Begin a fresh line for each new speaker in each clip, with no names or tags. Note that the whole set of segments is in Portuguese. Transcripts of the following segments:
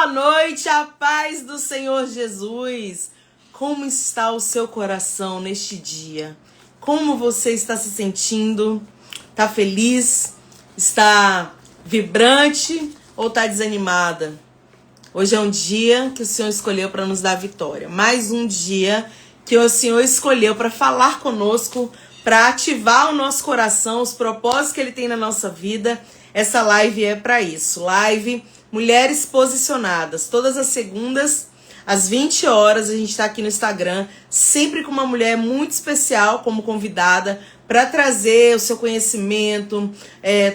Boa noite, a paz do Senhor Jesus. Como está o seu coração neste dia? Como você está se sentindo? Está feliz? Está vibrante ou está desanimada? Hoje é um dia que o Senhor escolheu para nos dar vitória. Mais um dia que o Senhor escolheu para falar conosco, para ativar o nosso coração, os propósitos que Ele tem na nossa vida. Essa live é para isso. Live Mulheres Posicionadas. Todas as segundas, às 20 horas, a gente está aqui no Instagram, sempre com uma mulher muito especial como convidada, para trazer o seu conhecimento,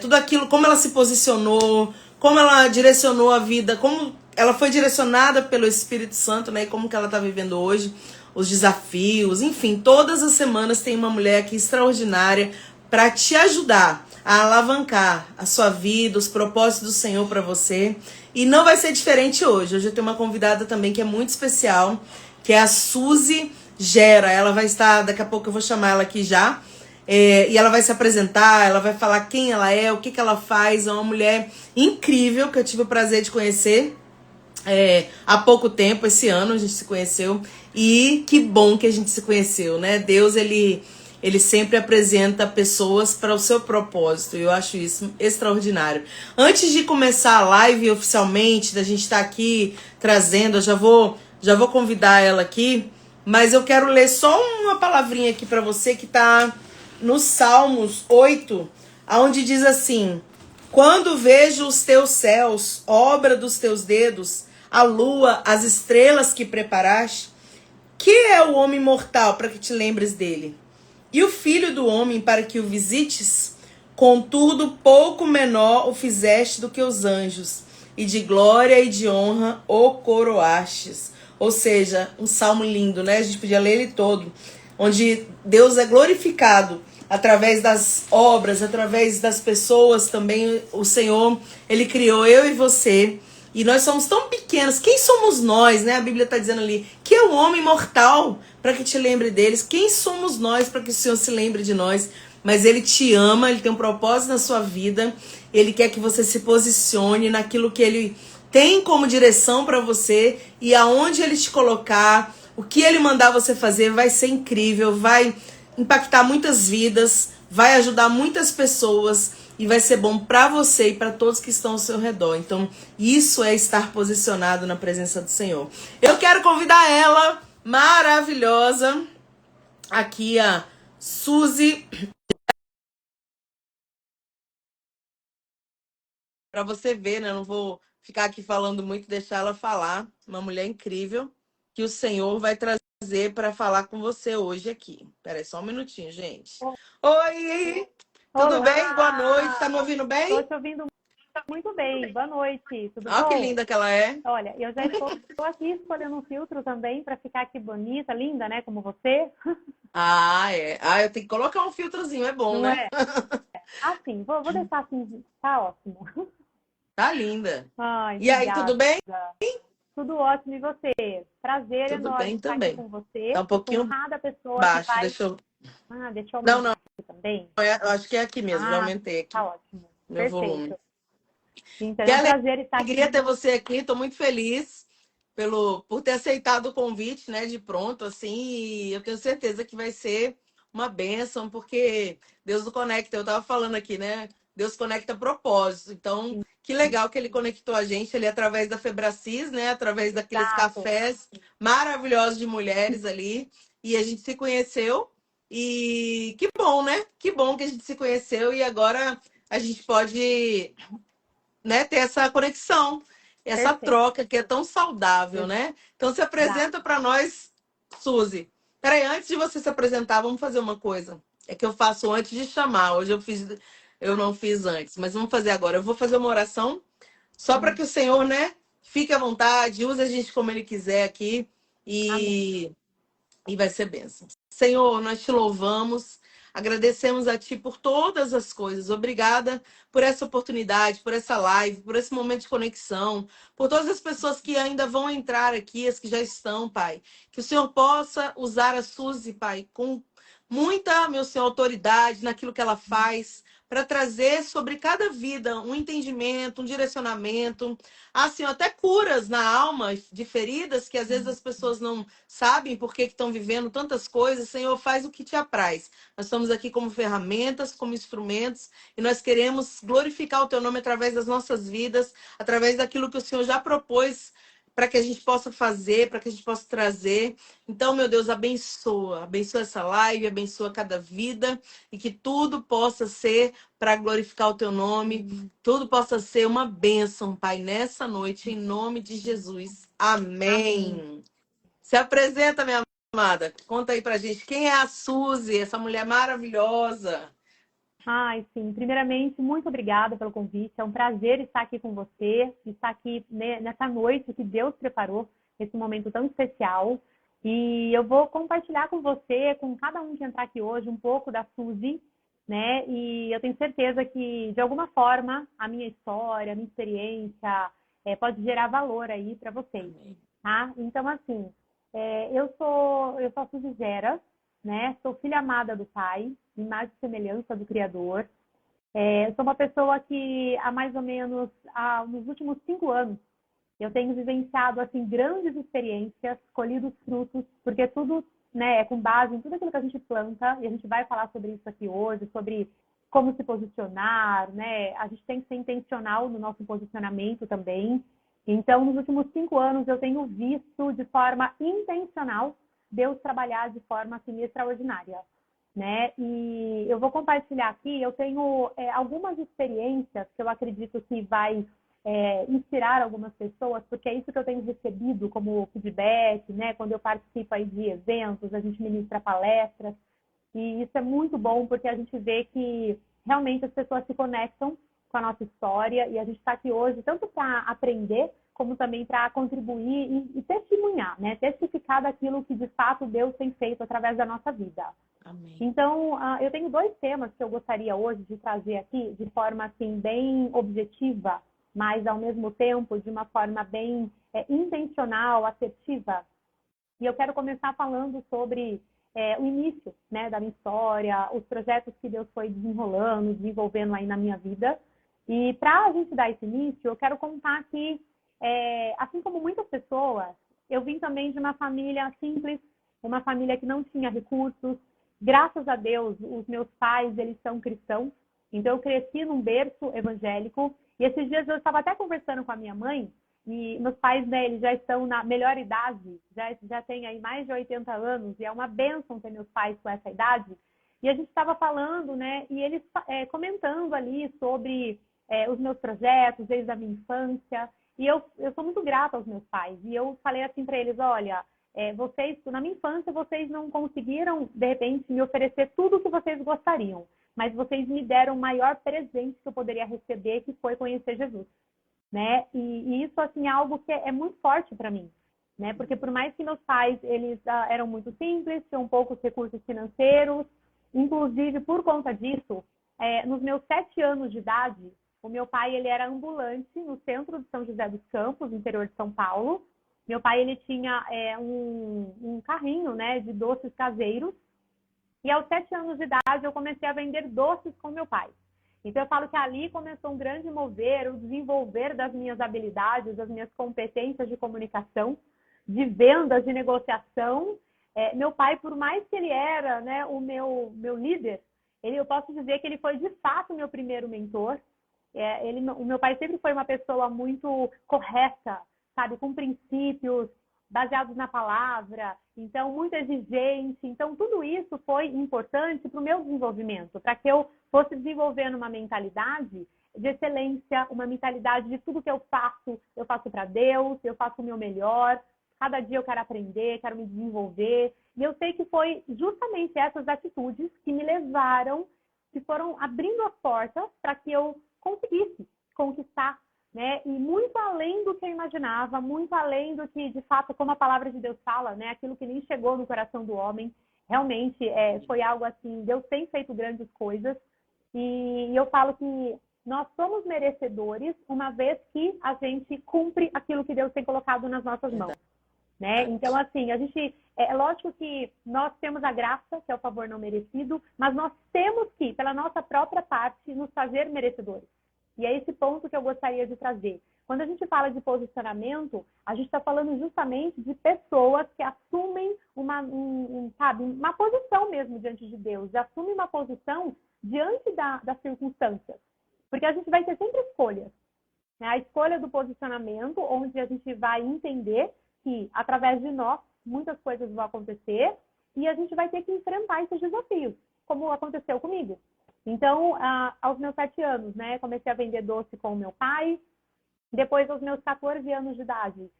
tudo aquilo, como ela se posicionou, como ela direcionou a vida, como ela foi direcionada pelo Espírito Santo, né? E como que ela está vivendo hoje, os desafios, enfim, todas as semanas tem uma mulher aqui extraordinária para te ajudar a alavancar a sua vida, os propósitos do Senhor para você. E não vai ser diferente hoje. Hoje eu tenho uma convidada também que é muito especial, que é a Suzy Gera. Ela vai estar, daqui a pouco eu vou chamar ela aqui já. E ela vai se apresentar, ela vai falar quem ela é, o que ela faz. É uma mulher incrível que eu tive o prazer de conhecer. Há pouco tempo, esse ano a gente se conheceu, e que bom que a gente se conheceu, né? Deus, ele sempre apresenta pessoas para o seu propósito, e eu acho isso extraordinário. Antes de começar a live oficialmente, da gente estar aqui trazendo, eu já vou convidar ela aqui, mas eu quero ler só uma palavrinha aqui para você que está no Salmos 8, onde diz assim: quando vejo os teus céus, obra dos teus dedos, a lua, as estrelas que preparaste, que é o homem mortal para que te lembres dele? E o filho do homem para que o visites? Contudo, pouco menor o fizeste do que os anjos, e de glória e de honra o coroastes. Ou seja, um salmo lindo, né? A gente podia ler ele todo, onde Deus é glorificado através das obras, através das pessoas também. O Senhor, Ele criou eu e você, e nós somos tão pequenos. Quem somos nós, né? A Bíblia está dizendo ali, que é o homem mortal para que te lembre deles. Quem somos nós para que o Senhor se lembre de nós? Mas Ele te ama, Ele tem um propósito na sua vida, Ele quer que você se posicione naquilo que Ele tem como direção para você, e aonde Ele te colocar, o que Ele mandar você fazer vai ser incrível, vai impactar muitas vidas, vai ajudar muitas pessoas, e vai ser bom para você e para todos que estão ao seu redor. Então, isso é estar posicionado na presença do Senhor. Eu quero convidar ela, maravilhosa, aqui a Suzy, para você ver, né? Eu não vou ficar aqui falando muito, deixar ela falar. Uma mulher incrível que o Senhor vai trazer para falar com você hoje aqui. Peraí, só um minutinho, gente. Oi! Tudo bem? Boa noite. Tá me ouvindo
Estou
bem?
te ouvindo muito bem. Boa noite, tudo
Olha que
bom?
linda que ela é.
Olha, eu já estou aqui escolhendo um filtro também para ficar aqui bonita, linda, né? Como você.
Ah, é. Ah, eu tenho que colocar um filtrozinho, é bom,
Não
né?
é? Assim, vou deixar assim, tá ótimo.
Tá linda.
Ai,
E aí, tudo
obrigada.
bem?
Tudo ótimo, e você? Prazer
Tudo
enorme
bem
estar aqui
também.
com você.
Tá um
Fico
pouquinho
honrada a pessoa que
baixo,
faz.
deixa eu...
Deixa eu
Não,
aumentar
não,
aqui também.
eu acho que é aqui mesmo, já aumentei
Tá
aqui
ótimo.
meu volume.
Perfeito. Então,
Que
é um prazer estar
alegria
aqui.
ter você aqui, tô muito feliz por ter aceitado o convite, né, de pronto, assim, e eu tenho certeza que vai ser uma bênção, porque Deus o conecta, eu tava falando aqui, né, Deus conecta propósito, então, que legal que Ele conectou a gente ali através da Febracis, né, através daqueles
Exato.
cafés maravilhosos de mulheres ali, e a gente se conheceu, e que bom, né, que bom que a gente se conheceu, e agora a gente pode, né, ter essa conexão, essa
Perfeito.
troca que é tão saudável, né? Então se
Exato.
apresenta para nós, Suzy. Peraí, antes de você se apresentar, vamos fazer uma coisa. É que eu faço antes de chamar. Hoje eu não fiz antes, mas vamos fazer agora. Eu vou fazer uma oração só para que o Senhor, né, fique à vontade, use a gente como Ele quiser aqui,
Amém.
e vai ser bênção. Senhor, nós te louvamos, agradecemos a Ti por todas as coisas. Obrigada por essa oportunidade, por essa live, por esse momento de conexão, por todas as pessoas que ainda vão entrar aqui, as que já estão, Pai. Que o Senhor possa usar a Suzy, Pai, com muita, meu Senhor, autoridade naquilo que ela faz, para trazer sobre cada vida um entendimento, um direcionamento, assim, até curas na alma de feridas que às vezes as pessoas não sabem por que estão vivendo tantas coisas. Senhor, faz o que te apraz. Nós estamos aqui como ferramentas, como instrumentos, e nós queremos glorificar o teu nome através das nossas vidas, através daquilo que o Senhor já propôs para que a gente possa fazer, para que a gente possa trazer. Então, meu Deus, abençoa, abençoa essa live, abençoa cada vida e que tudo possa ser para glorificar o teu nome, tudo possa ser uma bênção, Pai, nessa noite, em nome de Jesus.
Amém.
Amém. Se apresenta, minha amada. Conta aí pra gente quem é a Suzy, essa mulher maravilhosa.
Ai, sim. Primeiramente, muito obrigada pelo convite. É um prazer estar aqui com você, estar aqui nessa noite que Deus preparou, esse momento tão especial. E eu vou compartilhar com você, com cada um que entrar aqui hoje, um pouco da Suzy, né? E eu tenho certeza que, de alguma forma, a minha história, a minha experiência, pode gerar valor aí para vocês, tá? Então, assim, eu sou a Suzy Gera, né? Sou filha amada do Pai, imagem e semelhança do Criador. Eu sou uma pessoa que há mais ou menos nos últimos 5 anos eu tenho vivenciado assim grandes experiências, colhido os frutos, porque tudo, né, é com base em tudo aquilo que a gente planta, e a gente vai falar sobre isso aqui hoje, sobre como se posicionar, né? A gente tem que ser intencional no nosso posicionamento também. Então, nos últimos 5 anos, eu tenho visto de forma intencional Deus trabalhar de forma assim extraordinária, né? E eu vou compartilhar aqui, eu tenho algumas experiências que eu acredito que vai inspirar algumas pessoas, porque é isso que eu tenho recebido como feedback, né? Quando eu participo aí de eventos, a gente ministra palestras, e isso é muito bom porque a gente vê que realmente as pessoas se conectam com a nossa história, e a gente está aqui hoje tanto para aprender, como também para contribuir e testemunhar, né? Testificar daquilo que de fato Deus tem feito através da nossa vida.
Amém.
Então, eu tenho 2 temas que eu gostaria hoje de trazer aqui de forma assim bem objetiva, mas ao mesmo tempo de uma forma bem intencional, assertiva. E eu quero começar falando sobre o início, né, da minha história, os projetos que Deus foi desenrolando, desenvolvendo aí na minha vida. E para a gente dar esse início, eu quero contar que, assim como muitas pessoas, eu vim também de uma família simples, uma família que não tinha recursos. Graças a Deus, os meus pais, eles são cristãos. Então, eu cresci num berço evangélico. E esses dias eu estava até conversando com a minha mãe, e meus pais, né, eles já estão na melhor idade, já têm aí mais de 80 anos, e é uma bênção ter meus pais com essa idade. E a gente estava falando, né, e eles comentando ali sobre os meus projetos desde a minha infância. E eu sou muito grata aos meus pais. E eu falei assim para eles, olha, vocês, na minha infância, vocês não conseguiram, de repente, me oferecer tudo o que vocês gostariam, mas vocês me deram o maior presente que eu poderia receber, que foi conhecer Jesus, né? E isso, assim, é algo que é muito forte para mim, né? Porque por mais que meus pais, eles eram muito simples, tinham poucos recursos financeiros, inclusive, por conta disso, nos meus 7 anos de idade, o meu pai, ele era ambulante no centro de São José dos Campos, interior de São Paulo. Meu pai, ele tinha um carrinho, né, de doces caseiros. E aos 7 anos de idade, eu comecei a vender doces com meu pai. Então, eu falo que ali começou um grande mover, o desenvolver das minhas habilidades, das minhas competências de comunicação, de vendas, de negociação. Meu pai, por mais que ele era, né, o meu líder, eu posso dizer que ele foi, de fato, o meu primeiro mentor. O meu pai sempre foi uma pessoa muito correta, sabe, com princípios, baseados na palavra, então muito exigente. Então tudo isso foi importante para o meu desenvolvimento, para que eu fosse desenvolvendo uma mentalidade de excelência, uma mentalidade de tudo que eu faço para Deus, eu faço o meu melhor, cada dia eu quero aprender, quero me desenvolver. E eu sei que foi justamente essas atitudes que me levaram, que foram abrindo as portas para que eu conseguisse conquistar, né? E muito além do que eu imaginava, muito além do que, de fato, como a palavra de Deus fala, né? Aquilo que nem chegou no coração do homem, realmente foi algo assim, Deus tem feito grandes coisas, e eu falo que nós somos merecedores uma vez que a gente cumpre aquilo que Deus tem colocado nas nossas mãos. né? Então, assim, a gente... É lógico que nós temos a graça, que é o favor não merecido, mas nós temos que, pela nossa própria parte, nos fazer merecedores. E é esse ponto que eu gostaria de trazer. Quando a gente fala de posicionamento, a gente está falando justamente de pessoas que assumem sabe, uma posição mesmo diante de Deus, assumem uma posição diante das circunstâncias. Porque a gente vai ter sempre escolhas. Né? A escolha do posicionamento, onde a gente vai entender que, através de nós, muitas coisas vão acontecer e a gente vai ter que enfrentar esses desafios, como aconteceu comigo. Então, aos meus 7 anos, né, comecei a vender doce com o meu pai. Depois, aos meus 14 anos de idade,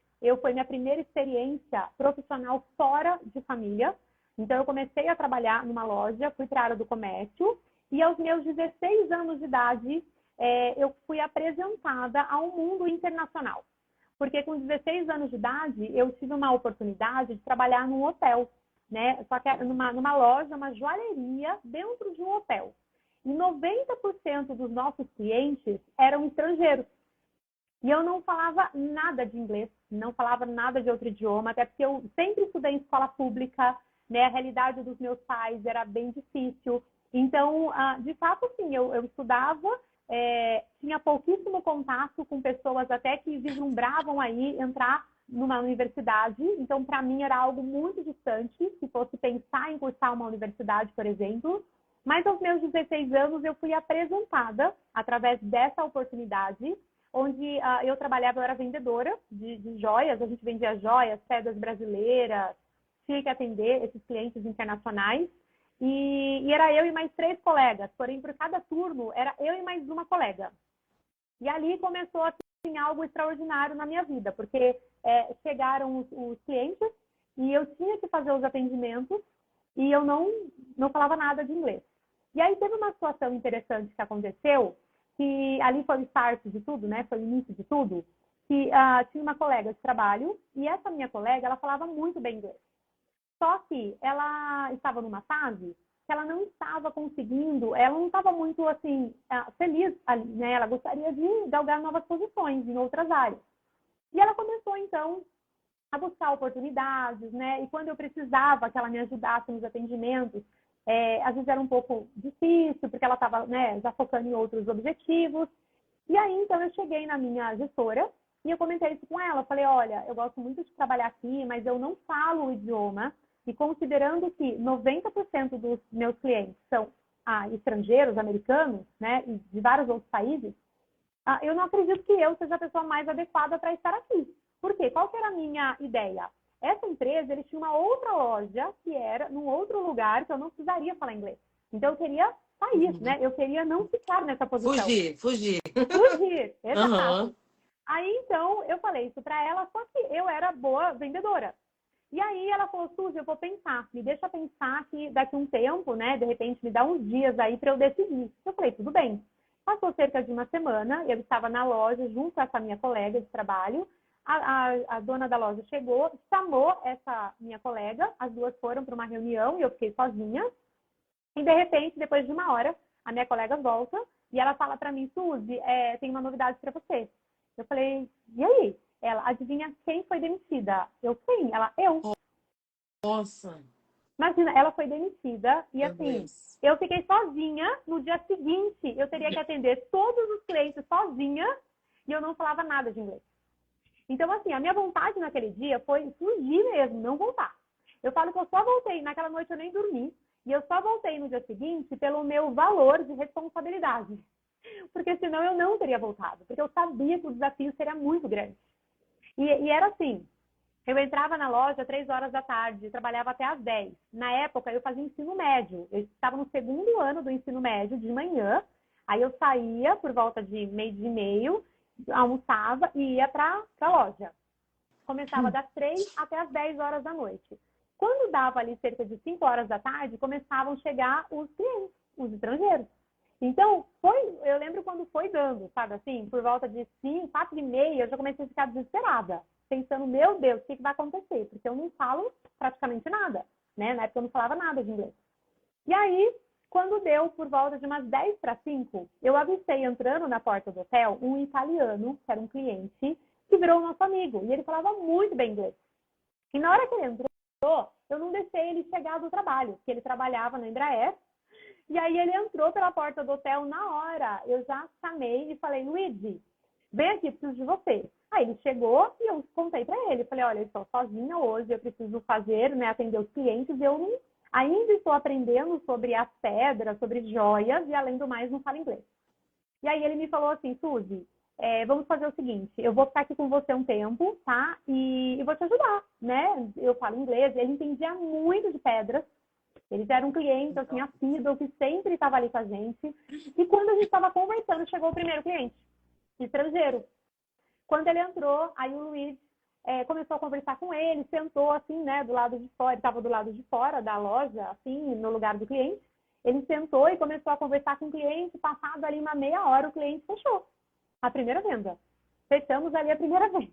foi minha primeira experiência profissional fora de família. Então, eu comecei a trabalhar numa loja, fui para a área do comércio. E aos meus 16 anos de idade, eu fui apresentada a um mundo internacional. Porque com 16 anos de idade, eu tive uma oportunidade de trabalhar num hotel, né? Só que numa loja, uma joalheria dentro de um hotel. E 90% dos nossos clientes eram estrangeiros. E eu não falava nada de inglês, não falava nada de outro idioma, até porque eu sempre estudei em escola pública, né? A realidade dos meus pais era bem difícil. Então, de fato, assim, eu estudava, tinha pouquíssimo contato com pessoas até que vislumbravam aí entrar numa universidade. Então, para mim, era algo muito distante, se fosse pensar em cursar uma universidade, por exemplo. Mas aos meus 16 anos, eu fui apresentada, através dessa oportunidade, onde eu trabalhava, eu era vendedora de joias, a gente vendia joias, pedras brasileiras, tinha que atender esses clientes internacionais. E era eu e mais 3 colegas, porém, por cada turno, era eu e mais uma colega. E ali começou assim, algo extraordinário na minha vida, porque chegaram os clientes e eu tinha que fazer os atendimentos e eu não falava nada de inglês. E aí teve uma situação interessante que aconteceu, que ali foi o start de tudo, né? Foi o início de tudo, que tinha uma colega de trabalho e essa minha colega, ela falava muito bem inglês. Só que ela estava numa fase que ela não estava conseguindo, ela não estava muito, assim, feliz ali, né? Ela gostaria de galgar novas posições em outras áreas. E ela começou, então, a buscar oportunidades, né? E quando eu precisava que ela me ajudasse nos atendimentos, às vezes era um pouco difícil, porque ela estava, né, já focando em outros objetivos. E aí, então, eu cheguei na minha gestora e eu comentei isso com ela. Eu falei, olha, eu gosto muito de trabalhar aqui, mas eu não falo o idioma. E considerando que 90% dos meus clientes são estrangeiros, americanos, né, e de vários outros países, eu não acredito que eu seja a pessoa mais adequada para estar aqui. Por quê? Qual que era a minha ideia? Essa empresa, eles tinham uma outra loja que era num outro lugar que eu não precisaria falar inglês. Então, eu queria sair, né? Eu queria não ficar nessa posição.
Fugir.
Fugir, exato.
Uhum.
Aí, então, eu falei isso para ela, só que eu era boa vendedora. E aí ela falou, Suzy, eu vou pensar, me deixa pensar que daqui a um tempo, né, de repente me dá uns dias aí para eu decidir. Eu falei, tudo bem. Passou cerca de uma semana, eu estava na loja junto com essa minha colega de trabalho, a dona da loja chegou, chamou essa minha colega, as duas foram para uma reunião e eu fiquei sozinha. E de repente, depois de uma hora, a minha colega volta e ela fala para mim, Suzy, tem uma novidade para você. Eu falei, e aí? Ela, adivinha quem foi demitida? Eu, quem? Ela, eu.
Nossa.
Imagina, ela foi demitida e
Meu
assim,
Deus.
eu fiquei sozinha. No dia seguinte, eu teria que atender todos os clientes sozinha e eu não falava nada de inglês. Então, assim, a minha vontade naquele dia foi fugir mesmo, não voltar. Eu falo que eu só voltei, naquela noite eu nem dormi, e eu só voltei no dia seguinte pelo meu valor de responsabilidade. Porque senão eu não teria voltado, porque eu sabia que o desafio seria muito grande. E era assim, eu entrava na loja às 3 horas da tarde, trabalhava até às 10. Na época, eu fazia ensino médio. Eu estava no 2º ano do ensino médio, de manhã. Aí eu saía por volta de 12:30 e meio, almoçava e ia para a loja. Começava das 3 até as 10 horas da noite. Quando dava ali cerca de 5 horas da tarde, começavam a chegar os clientes, os estrangeiros. Então, eu lembro quando foi dando, sabe assim, por volta de 5, 4:30, eu já comecei a ficar desesperada, pensando, meu Deus, o que vai acontecer? Porque eu não falo praticamente nada, né? Na época eu não falava nada de inglês. E aí, quando deu por volta de umas 10 para 5, eu avistei entrando na porta do hotel um italiano, que era um cliente, que virou nosso amigo. E ele falava muito bem inglês. E na hora que ele entrou, eu não deixei ele chegar do trabalho, porque ele trabalhava na Embraer. E aí ele entrou pela porta do hotel na hora. Eu já chamei e falei, Luigi, vem aqui, preciso de você. Aí ele chegou e eu contei para ele. Falei, olha, eu estou sozinha hoje, eu preciso fazer, né, atender os clientes. Eu não, ainda estou aprendendo sobre as pedras, sobre joias e, além do mais, não falo inglês. E aí ele me falou assim, Suzy, vamos fazer o seguinte, eu vou ficar aqui com você um tempo, tá? E vou te ajudar, né? Eu falo inglês, ele entendia muito de pedras. Eles eram um cliente, assim, assíduo, que sempre estava ali com a gente. E quando a gente estava conversando, chegou o primeiro cliente, estrangeiro. Quando ele entrou, aí o Luiz começou a conversar com ele, sentou assim, né, do lado de fora, ele estava do lado de fora da loja, assim, no lugar do cliente. Ele sentou e começou a conversar com o cliente, passado ali uma meia hora, o cliente fechou a primeira venda. Fechamos ali a primeira venda.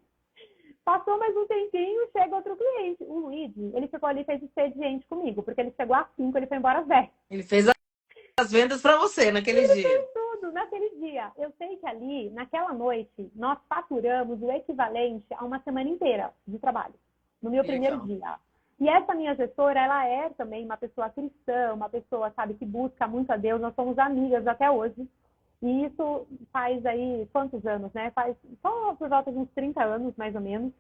Passou mais um tempinho, chega outro cliente. O Luigi, ele ficou ali, fez expediente comigo, porque ele chegou às 5, ele foi embora às 10.
Ele fez as vendas para você naquele
Ele
dia.
fez tudo naquele dia. Eu sei que ali, naquela noite, nós faturamos o equivalente a uma semana inteira de trabalho, no meu primeiro dia. E essa minha gestora, ela é também uma pessoa cristã, uma pessoa, sabe, que busca muito a Deus. Nós somos amigas até hoje. E isso faz aí, quantos anos, né? Faz só por volta de uns 30 anos, mais ou menos.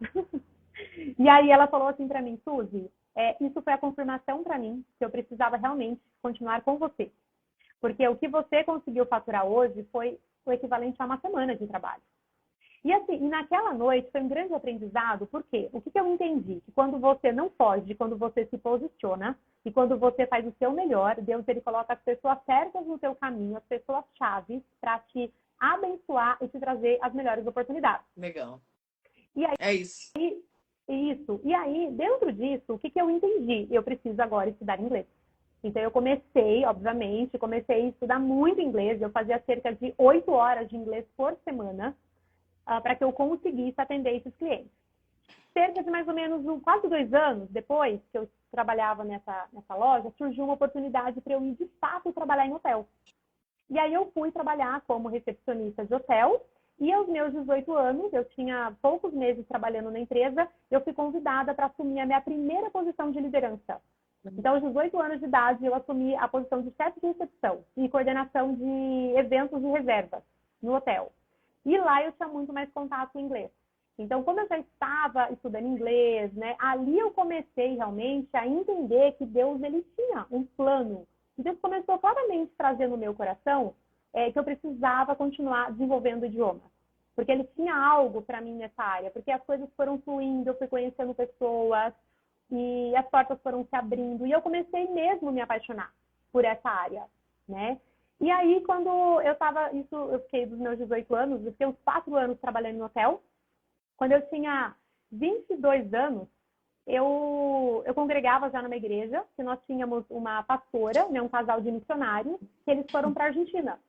E aí ela falou assim para mim, Suzy, isso foi a confirmação para mim que eu precisava realmente continuar com você. Porque o que você conseguiu faturar hoje foi o equivalente a uma semana de trabalho. E assim, naquela noite foi um grande aprendizado, porque o que eu entendi? Que quando você não foge, quando você se posiciona e quando você faz o seu melhor, Deus ele coloca as pessoas certas no seu caminho, as pessoas chaves para te abençoar e te trazer as melhores oportunidades.
Legal.
E aí,
é isso.
Isso. E aí, dentro disso, o que eu entendi? Eu preciso agora estudar inglês. Então, eu comecei, obviamente, comecei a estudar muito inglês. Eu fazia cerca de 8 horas de inglês por semana para que eu conseguisse atender esses clientes. Cerca de mais ou menos quase 2 anos depois que eu trabalhava nessa loja, surgiu uma oportunidade para eu ir, de fato, trabalhar em hotel. E aí eu fui trabalhar como recepcionista de hotel. E aos meus 18 anos, eu tinha poucos meses trabalhando na empresa, eu fui convidada para assumir a minha primeira posição de liderança. Então, aos 18 anos de idade, eu assumi a posição de chefe de recepção e coordenação de eventos e reservas no hotel. E lá eu tinha muito mais contato com inglês. Então, como eu já estava estudando inglês, né, ali eu comecei realmente a entender que Deus ele tinha um plano. E Deus começou claramente a trazer no meu coração que eu precisava continuar desenvolvendo o idioma. Porque ele tinha algo para mim nessa área. Porque as coisas foram fluindo, eu fui conhecendo pessoas e as portas foram se abrindo. E eu comecei mesmo a me apaixonar por essa área, né? E aí, quando eu fiquei dos meus 18 anos, eu fiquei uns 4 anos trabalhando no hotel. Quando eu tinha 22 anos, eu congregava já numa igreja, que nós tínhamos uma pastora, né, um casal de missionários, que eles foram para a Argentina.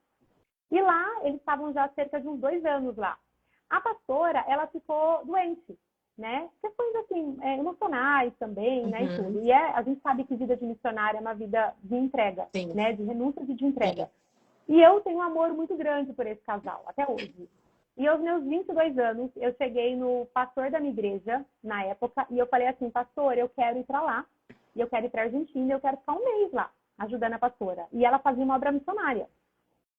E lá, eles estavam já há cerca de uns 2 anos lá. A pastora, ela ficou doente, né? Questões, assim, emocionais também, né, e tudo. E a gente sabe que vida de missionária é uma vida de entrega,
Sim.
né? De renúncia e de entrega.
Sim.
E eu tenho um amor muito grande por esse casal, até hoje. E aos meus 22 anos, eu cheguei no pastor da minha igreja, na época, e eu falei assim, pastor, eu quero ir para lá, e eu quero ir para a Argentina, eu quero ficar um mês lá, ajudando a pastora. E ela fazia uma obra missionária.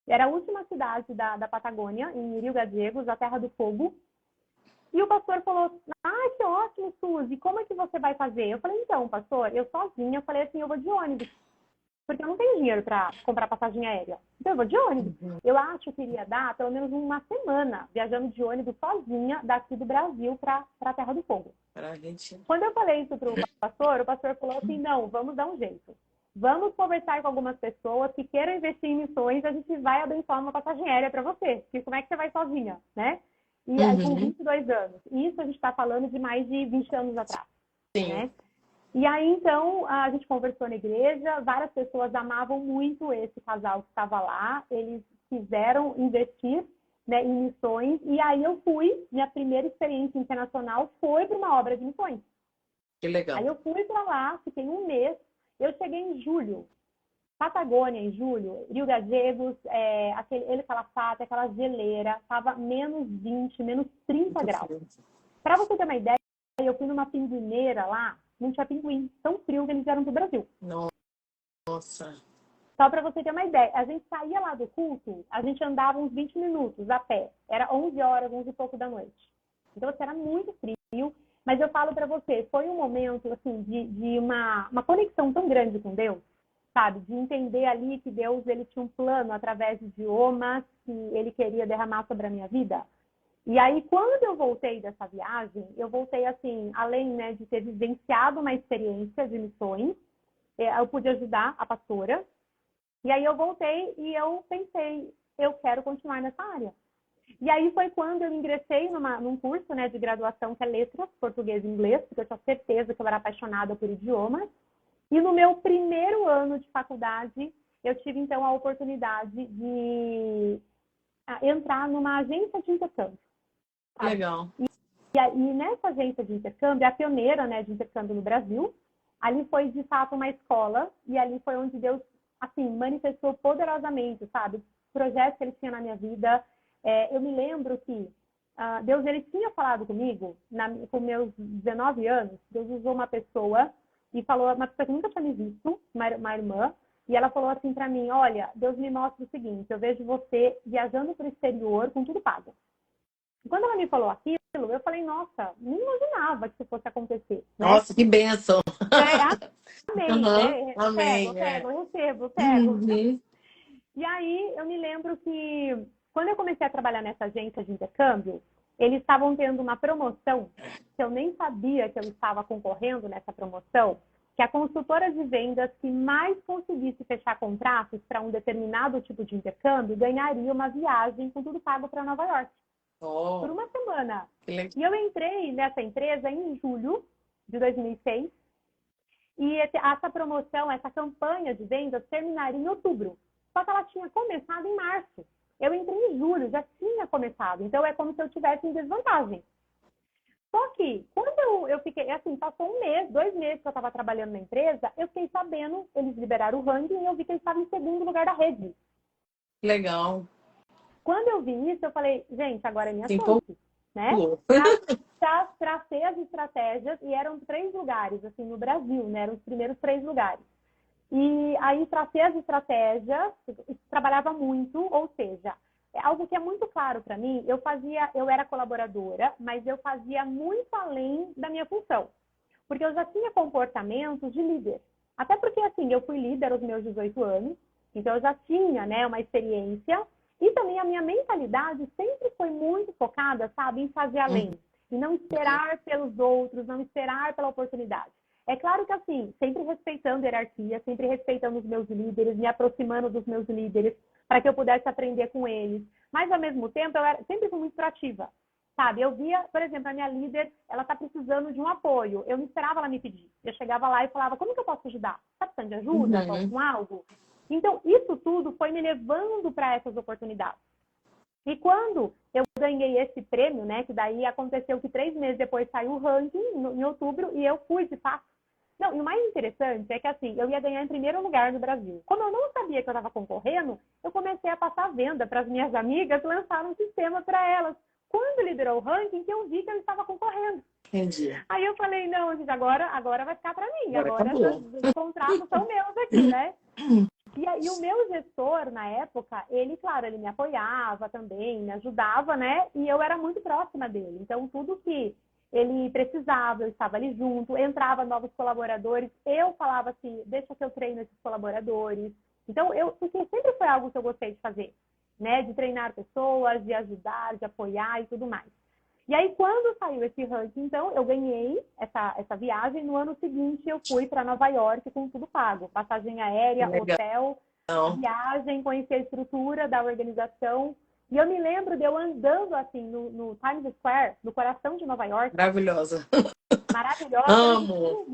Era a última cidade da Patagônia, em Rio Gallegos, a Terra do Fogo. E o pastor falou, que ótimo, Suzy, como é que você vai fazer? Eu falei, então, pastor, eu sozinha, eu falei assim, eu vou de ônibus. Porque eu não tenho dinheiro para comprar passagem aérea. Então eu vou de ônibus. Eu acho que iria dar pelo menos uma semana viajando de ônibus sozinha daqui do Brasil para a Terra do Fogo. Quando eu falei isso para o pastor falou assim, não, vamos dar um jeito. Vamos conversar com algumas pessoas que queiram investir em missões, a gente vai abençoar uma passagem aérea para você. Porque como é que você vai sozinha, né? E aí, com 22 anos. Isso a gente está falando de mais de 20 anos atrás. Sim. Né? E aí, então, a gente conversou na igreja, várias pessoas amavam muito esse casal que estava lá, eles quiseram investir, né, em missões, e aí eu fui, minha primeira experiência internacional foi para uma obra de missões.
Que legal.
Aí eu fui para lá, fiquei um mês, eu cheguei em julho, Patagônia em julho, Rio Gallegos, aquele Calafate, aquela geleira, estava menos 20, menos 30 graus. Para você ter uma ideia, eu fui numa pinguineira lá, não tinha pinguim, tão frio que eles vieram pro Brasil.
Nossa.
Só para você ter uma ideia, a gente saía lá do culto, a gente andava uns 20 minutos a pé. Era 11 horas, 11 e pouco da noite. Então, assim, era muito frio. Mas eu falo para você, foi um momento, assim, de uma conexão tão grande com Deus, sabe? De entender ali que Deus, ele tinha um plano através de idiomas que ele queria derramar sobre a minha vida. E aí, quando eu voltei dessa viagem, eu voltei, assim, além, né, de ter vivenciado uma experiência de missões, eu pude ajudar a pastora. E aí eu voltei e eu pensei, eu quero continuar nessa área. E aí foi quando eu ingressei num curso, né, de graduação que é Letras, Português e Inglês, porque eu tinha certeza que eu era apaixonada por idiomas. E no meu primeiro ano de faculdade, eu tive então a oportunidade de entrar numa agência de intercâmbio. Sabe?
Legal.
E nessa agência de intercâmbio, a pioneira, né, de intercâmbio no Brasil, ali foi de fato uma escola e ali foi onde Deus assim, manifestou poderosamente, sabe? Os projetos que ele tinha na minha vida. Eu me lembro que Deus, ele tinha falado comigo, com meus 19 anos, Deus usou uma pessoa e falou, uma pessoa que nunca tinha me visto, uma irmã, e ela falou assim para mim, olha, Deus me mostra o seguinte, eu vejo você viajando para o exterior com tudo pago. E quando ela me falou aquilo, eu falei, nossa, nem imaginava que isso fosse acontecer. Né?
Nossa, que bênção!
Amém, né?
Amém.
Eu recebo.
Uhum.
E aí eu me lembro que quando eu comecei a trabalhar nessa agência de intercâmbio, eles estavam tendo uma promoção, que eu nem sabia que eu estava concorrendo nessa promoção, que a consultora de vendas que mais conseguisse fechar contratos para um determinado tipo de intercâmbio ganharia uma viagem com tudo pago para Nova York. Por uma semana. E eu entrei nessa empresa em julho de 2006. E essa promoção, essa campanha de vendas terminaria em outubro. Só que ela tinha começado em março. Eu entrei em julho, já tinha começado. Então, é como se eu estivesse em desvantagem. Só que, quando eu fiquei, assim, passou 1 mês, 2 meses que eu estava trabalhando na empresa, eu fiquei sabendo, eles liberaram o ranking e eu vi que eles estavam em segundo lugar da rede.
Legal.
Quando eu vi isso, eu falei, gente, agora é minha
Sim,
chance, né? Tracei as estratégias e eram 3 lugares, assim, no Brasil, né? Eram os primeiros 3 lugares. E aí tracei as estratégias, trabalhava muito, ou seja, é algo que é muito claro para mim, eu era colaboradora, mas eu fazia muito além da minha função. Porque eu já tinha comportamentos de líder. Até porque, assim, eu fui líder aos meus 18 anos, então eu já tinha, né, uma experiência. E também a minha mentalidade sempre foi muito focada, sabe, em fazer além. E não esperar pelos outros, não esperar pela oportunidade. É claro que, assim, sempre respeitando a hierarquia, sempre respeitando os meus líderes, me aproximando dos meus líderes, para que eu pudesse aprender com eles. Mas, ao mesmo tempo, sempre fui muito proativa, sabe? Eu via, por exemplo, a minha líder, ela está precisando de um apoio. Eu não esperava ela me pedir. Eu chegava lá e falava, como que eu posso ajudar? Está precisando de ajuda? Com algo? Então, isso tudo foi me levando para essas oportunidades. E quando eu ganhei esse prêmio, né, que daí aconteceu que 3 meses depois saiu o ranking, em outubro, e eu fui, de fato. Não, e o mais interessante é que, assim, eu ia ganhar em primeiro lugar no Brasil. Como eu não sabia que eu estava concorrendo, eu comecei a passar venda para as minhas amigas, lançar um sistema para elas. Quando liderou o ranking, que eu vi que eu estava concorrendo.
Entendi.
Aí eu falei, não, gente, agora vai ficar para mim. Agora os contratos são meus aqui, né? E aí o meu gestor, na época, ele, claro, ele me apoiava também, me ajudava, né? E eu era muito próxima dele. Então, tudo que ele precisava, eu estava ali junto, entrava novos colaboradores, eu falava assim, deixa que eu treino esses colaboradores. Então, porque sempre foi algo que eu gostei de fazer, né? De treinar pessoas, de ajudar, de apoiar e tudo mais. E aí, quando saiu esse ranking, então, eu ganhei essa viagem. No ano seguinte, eu fui para Nova York com tudo pago. Passagem aérea, hotel, viagem, conheci a estrutura da organização. E eu me lembro de eu andando, assim, no Times Square, no coração de Nova York.
Maravilhosa.
Maravilhosa.
Amo.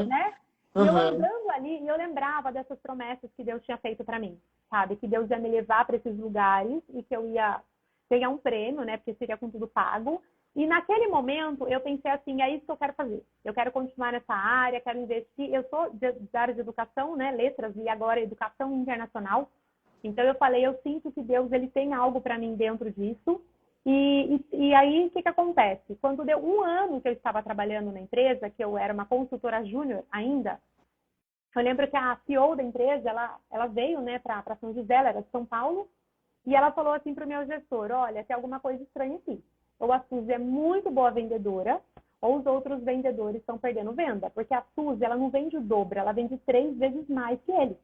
Né? E eu andando ali, e eu lembrava dessas promessas que Deus tinha feito para mim, sabe? Que Deus ia me levar para esses lugares e que eu ia ganhar um prêmio, né? Porque seria com tudo pago. E naquele momento eu pensei assim, é isso que eu quero fazer. Eu quero continuar nessa área, quero investir. Eu sou da área de educação, né, letras, e agora educação internacional. Então eu falei, eu sinto que Deus ele tem algo para mim dentro disso. E aí, o que acontece? Quando deu um ano que eu estava trabalhando na empresa, que eu era uma consultora júnior ainda, eu lembro que a CEO da empresa, ela veio, né, para São José, ela era de São Paulo, e ela falou assim para o meu gestor, olha, tem alguma coisa estranha aqui. Ou a Suzy é muito boa vendedora, ou os outros vendedores estão perdendo venda. Porque a Suzy, ela não vende o dobro, ela vende 3 vezes mais que ele.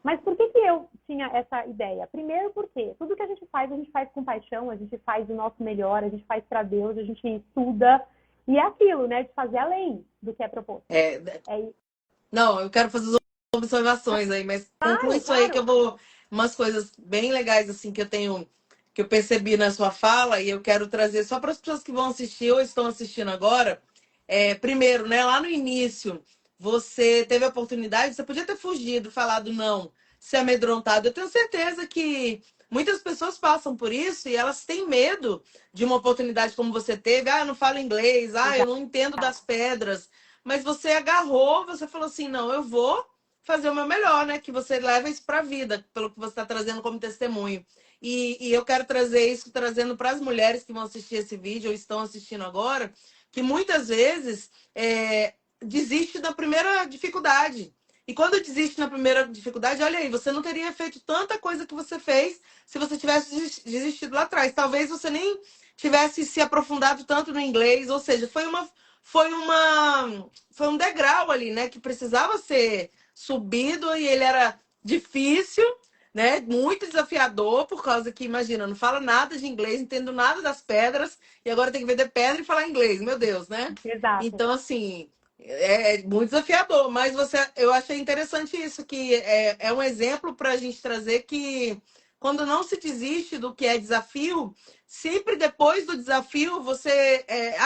Mas por que eu tinha essa ideia? Primeiro porque tudo que a gente faz com paixão, a gente faz o nosso melhor, a gente faz para Deus, a gente estuda. E é aquilo, né, de fazer além do que é proposto.
É,
É,
não, eu quero fazer observações aí, mas conclui
claro,
isso aí que
claro.
eu vou. Umas coisas bem legais, assim, que eu tenho, que eu percebi na sua fala, e eu quero trazer só para as pessoas que vão assistir ou estão assistindo agora. Primeiro, né, lá no início, você teve a oportunidade, você podia ter fugido, falado não, se amedrontado. Eu tenho certeza que muitas pessoas passam por isso e elas têm medo de uma oportunidade como você teve. Ah, eu não falo inglês, ah, eu
Exato.
não entendo das pedras. Mas você agarrou, você falou assim: não, eu vou fazer o meu melhor, né? Que você leva isso para a vida, pelo que você está trazendo como testemunho. E eu quero trazer isso, trazendo para as mulheres que vão assistir esse vídeo ou estão assistindo agora, que muitas vezes desiste na primeira dificuldade. E quando desiste na primeira dificuldade, olha aí, você não teria feito tanta coisa que você fez se você tivesse desistido lá atrás. Talvez você nem tivesse se aprofundado tanto no inglês, ou seja, foi um degrau ali, né, que precisava ser subido e ele era difícil, né, muito desafiador, por causa que, imagina, não fala nada de inglês, não entendo nada das pedras e agora tem que vender pedra e falar inglês, meu Deus, né?
Exato.
Então, assim, é muito desafiador, mas eu achei interessante isso, que é um exemplo para a gente trazer que quando não se desiste do que é desafio, sempre depois do desafio você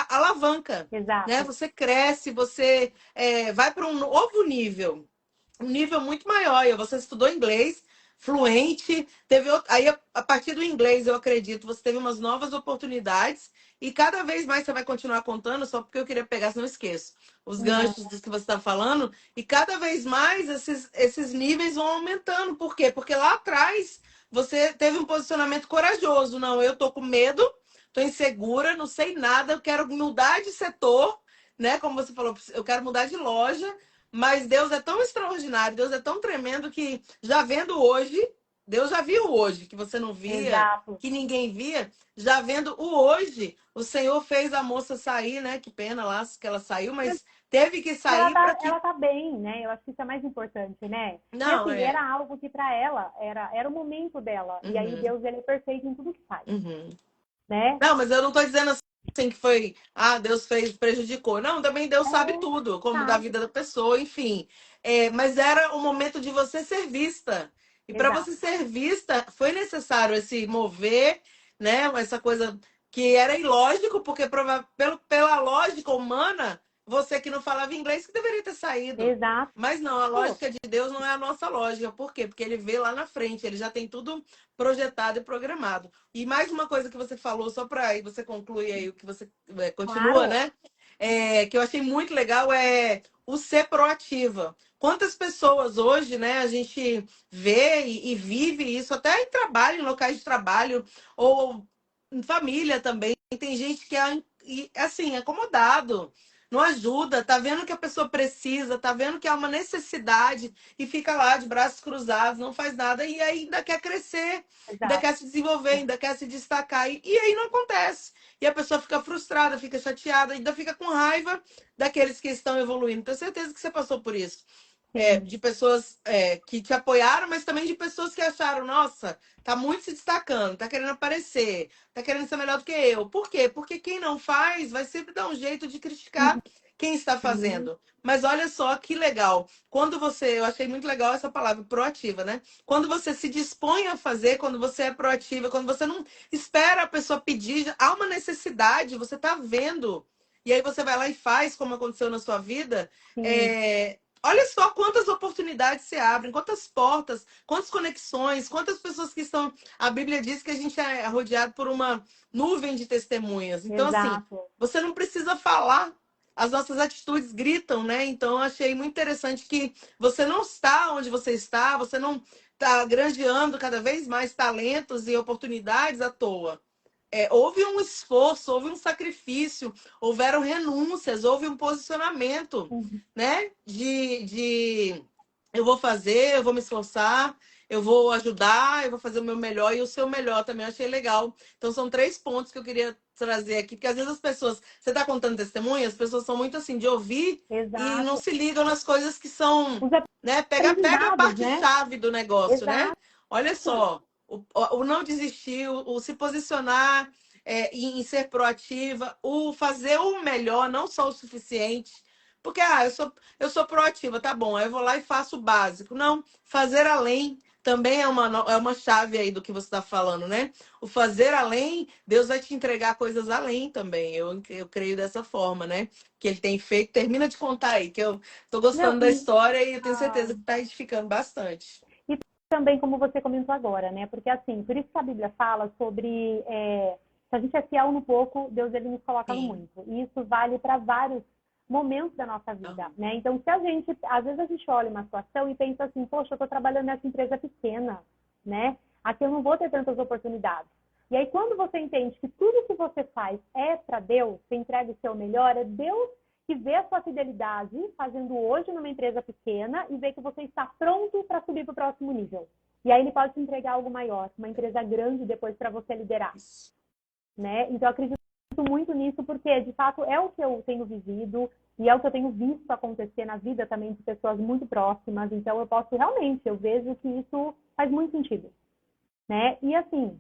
alavanca, né?
Exato.
Você cresce, você vai para um novo nível, um nível muito maior. E você estudou inglês fluente, aí a partir do inglês, eu acredito, você teve umas novas oportunidades e cada vez mais você vai continuar contando, só porque eu queria pegar, senão eu esqueço, os
Uhum.
ganchos dos que você está falando, e cada vez mais esses níveis vão aumentando. Por quê? Porque lá atrás você teve um posicionamento corajoso. Não, eu tô com medo, tô insegura, não sei nada, eu quero mudar de setor, né? Como você falou, eu quero mudar de loja, mas Deus é tão extraordinário, Deus é tão tremendo que já vendo hoje, Deus já viu hoje, que você não via,
Exato.
que ninguém via, já vendo o hoje, o Senhor fez a moça sair, né? Que pena lá que ela saiu, mas teve que
E
sair para que.
ela tá bem, né? Eu acho que isso é mais importante, né? E
Não,
assim, era algo que para ela era o momento dela. E aí
Uhum,
Deus, ele é perfeito em tudo que faz,
uhum.
né?
Não, mas eu não tô dizendo assim que foi, Deus fez, prejudicou. Não, também Deus sabe
É,
tudo, como da
sabe?
vida da pessoa, enfim. Mas era o momento de você ser vista. E para
Exato.
você ser vista, foi necessário esse mover, né? Essa coisa que era ilógico, porque pela lógica humana, você que não falava inglês que deveria ter saído.
Exato.
Mas não, a lógica de Deus não é a nossa lógica. Por quê? Porque ele vê lá na frente, ele já tem tudo projetado e programado. E mais uma coisa que você falou, só para aí você concluir aí o que você continua,
Claro.
né? Que eu achei muito legal é o ser proativa. Quantas pessoas hoje, né, a gente vê e vive isso até em trabalho, em locais de trabalho, ou em família também. Tem gente que é assim, acomodado, não ajuda, tá vendo que a pessoa precisa, tá vendo que há uma necessidade e fica lá de braços cruzados, não faz nada e ainda quer crescer, ainda
Exato.
quer se desenvolver, ainda quer se destacar e aí não acontece. E a pessoa fica frustrada, fica chateada, ainda fica com raiva daqueles que estão evoluindo. Tenho certeza que você passou por isso.
Sim.
De pessoas que te apoiaram, mas também de pessoas que acharam, nossa, tá muito se destacando, tá querendo aparecer, tá querendo ser melhor do que eu. Por quê? Porque quem não faz vai sempre dar um jeito de criticar quem está
Uhum.
fazendo. Mas olha só que legal. Eu achei muito legal essa palavra, proativa, né? Quando você se dispõe a fazer, quando você é proativa, quando você não espera a pessoa pedir, há uma necessidade, você tá vendo. E aí você vai lá e faz, como aconteceu na sua vida.
Sim.
É, Olha só quantas oportunidades se abrem, quantas portas, quantas conexões, quantas pessoas que estão. A Bíblia diz que a gente é rodeado por uma nuvem de testemunhas. Então, assim,
Exato.
você não precisa falar. As nossas atitudes gritam, né? Então, eu achei muito interessante que você não está onde você não está granjeando cada vez mais talentos e oportunidades à toa. houve um esforço, houve um sacrifício, houveram renúncias, houve um posicionamento,
Uhum.
né? Eu vou fazer, eu vou me esforçar, eu vou ajudar, eu vou fazer o meu melhor e o seu melhor também. Eu achei legal. Então, são 3 pontos que eu queria trazer aqui, porque às vezes as pessoas, você está contando testemunho, as pessoas são muito assim de ouvir e não
Exato.
se ligam nas coisas que são,
Os
né? Pega a
aprendizados, né?
parte-chave do negócio, né?
Exato.
Olha só, o não desistir, o se posicionar em ser proativa, o fazer o melhor, não só o suficiente. Porque, eu sou proativa, tá bom, aí eu vou lá e faço o básico. Não, fazer além também é uma chave aí do que você está falando, né? O fazer além, Deus vai te entregar coisas além também. Eu creio dessa forma, né? Que ele tem feito. Termina de contar aí, que eu tô
Não,
gostando da história e eu tenho
ah,
certeza que está edificando bastante.
e também, como você comentou agora, né? Porque, assim, por isso que a Bíblia fala sobre se a gente é fiel no pouco, Deus ele nos coloca no
Sim.
muito. E isso vale para vários momentos da nossa vida, né? Então, se a gente, às vezes a gente olha uma situação e pensa assim, poxa, eu estou trabalhando nessa empresa pequena, né? Aqui eu não vou ter tantas oportunidades. E aí, quando você entende que tudo que você faz é para Deus, você entrega o seu melhor, é Deus que vê a sua fidelidade fazendo hoje numa empresa pequena e vê que você está pronto para subir para o próximo nível. E aí ele pode te entregar algo maior, uma empresa grande depois para você liderar,
Isso.
né? Então eu acredito muito nisso porque de fato é o que eu tenho vivido e é o que eu tenho visto acontecer na vida também de pessoas muito próximas. Então eu posso realmente, eu vejo que isso faz muito sentido, né? E assim,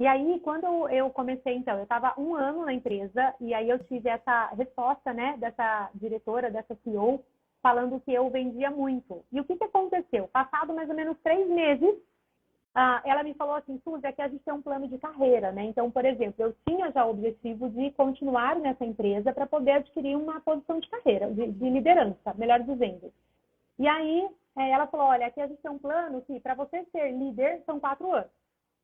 e aí, quando eu comecei, então, eu estava 1 ano na empresa e aí eu tive essa resposta, né, dessa diretora, dessa CEO, falando que eu vendia muito. E o que aconteceu? Passado mais ou menos 3 meses, ela me falou assim, Suzy, aqui a gente tem um plano de carreira, né? Então, por exemplo, eu tinha já o objetivo de continuar nessa empresa para poder adquirir uma posição de carreira, de liderança, melhor dizendo. E aí, ela falou, olha, aqui a gente tem um plano que para você ser líder são 4 anos.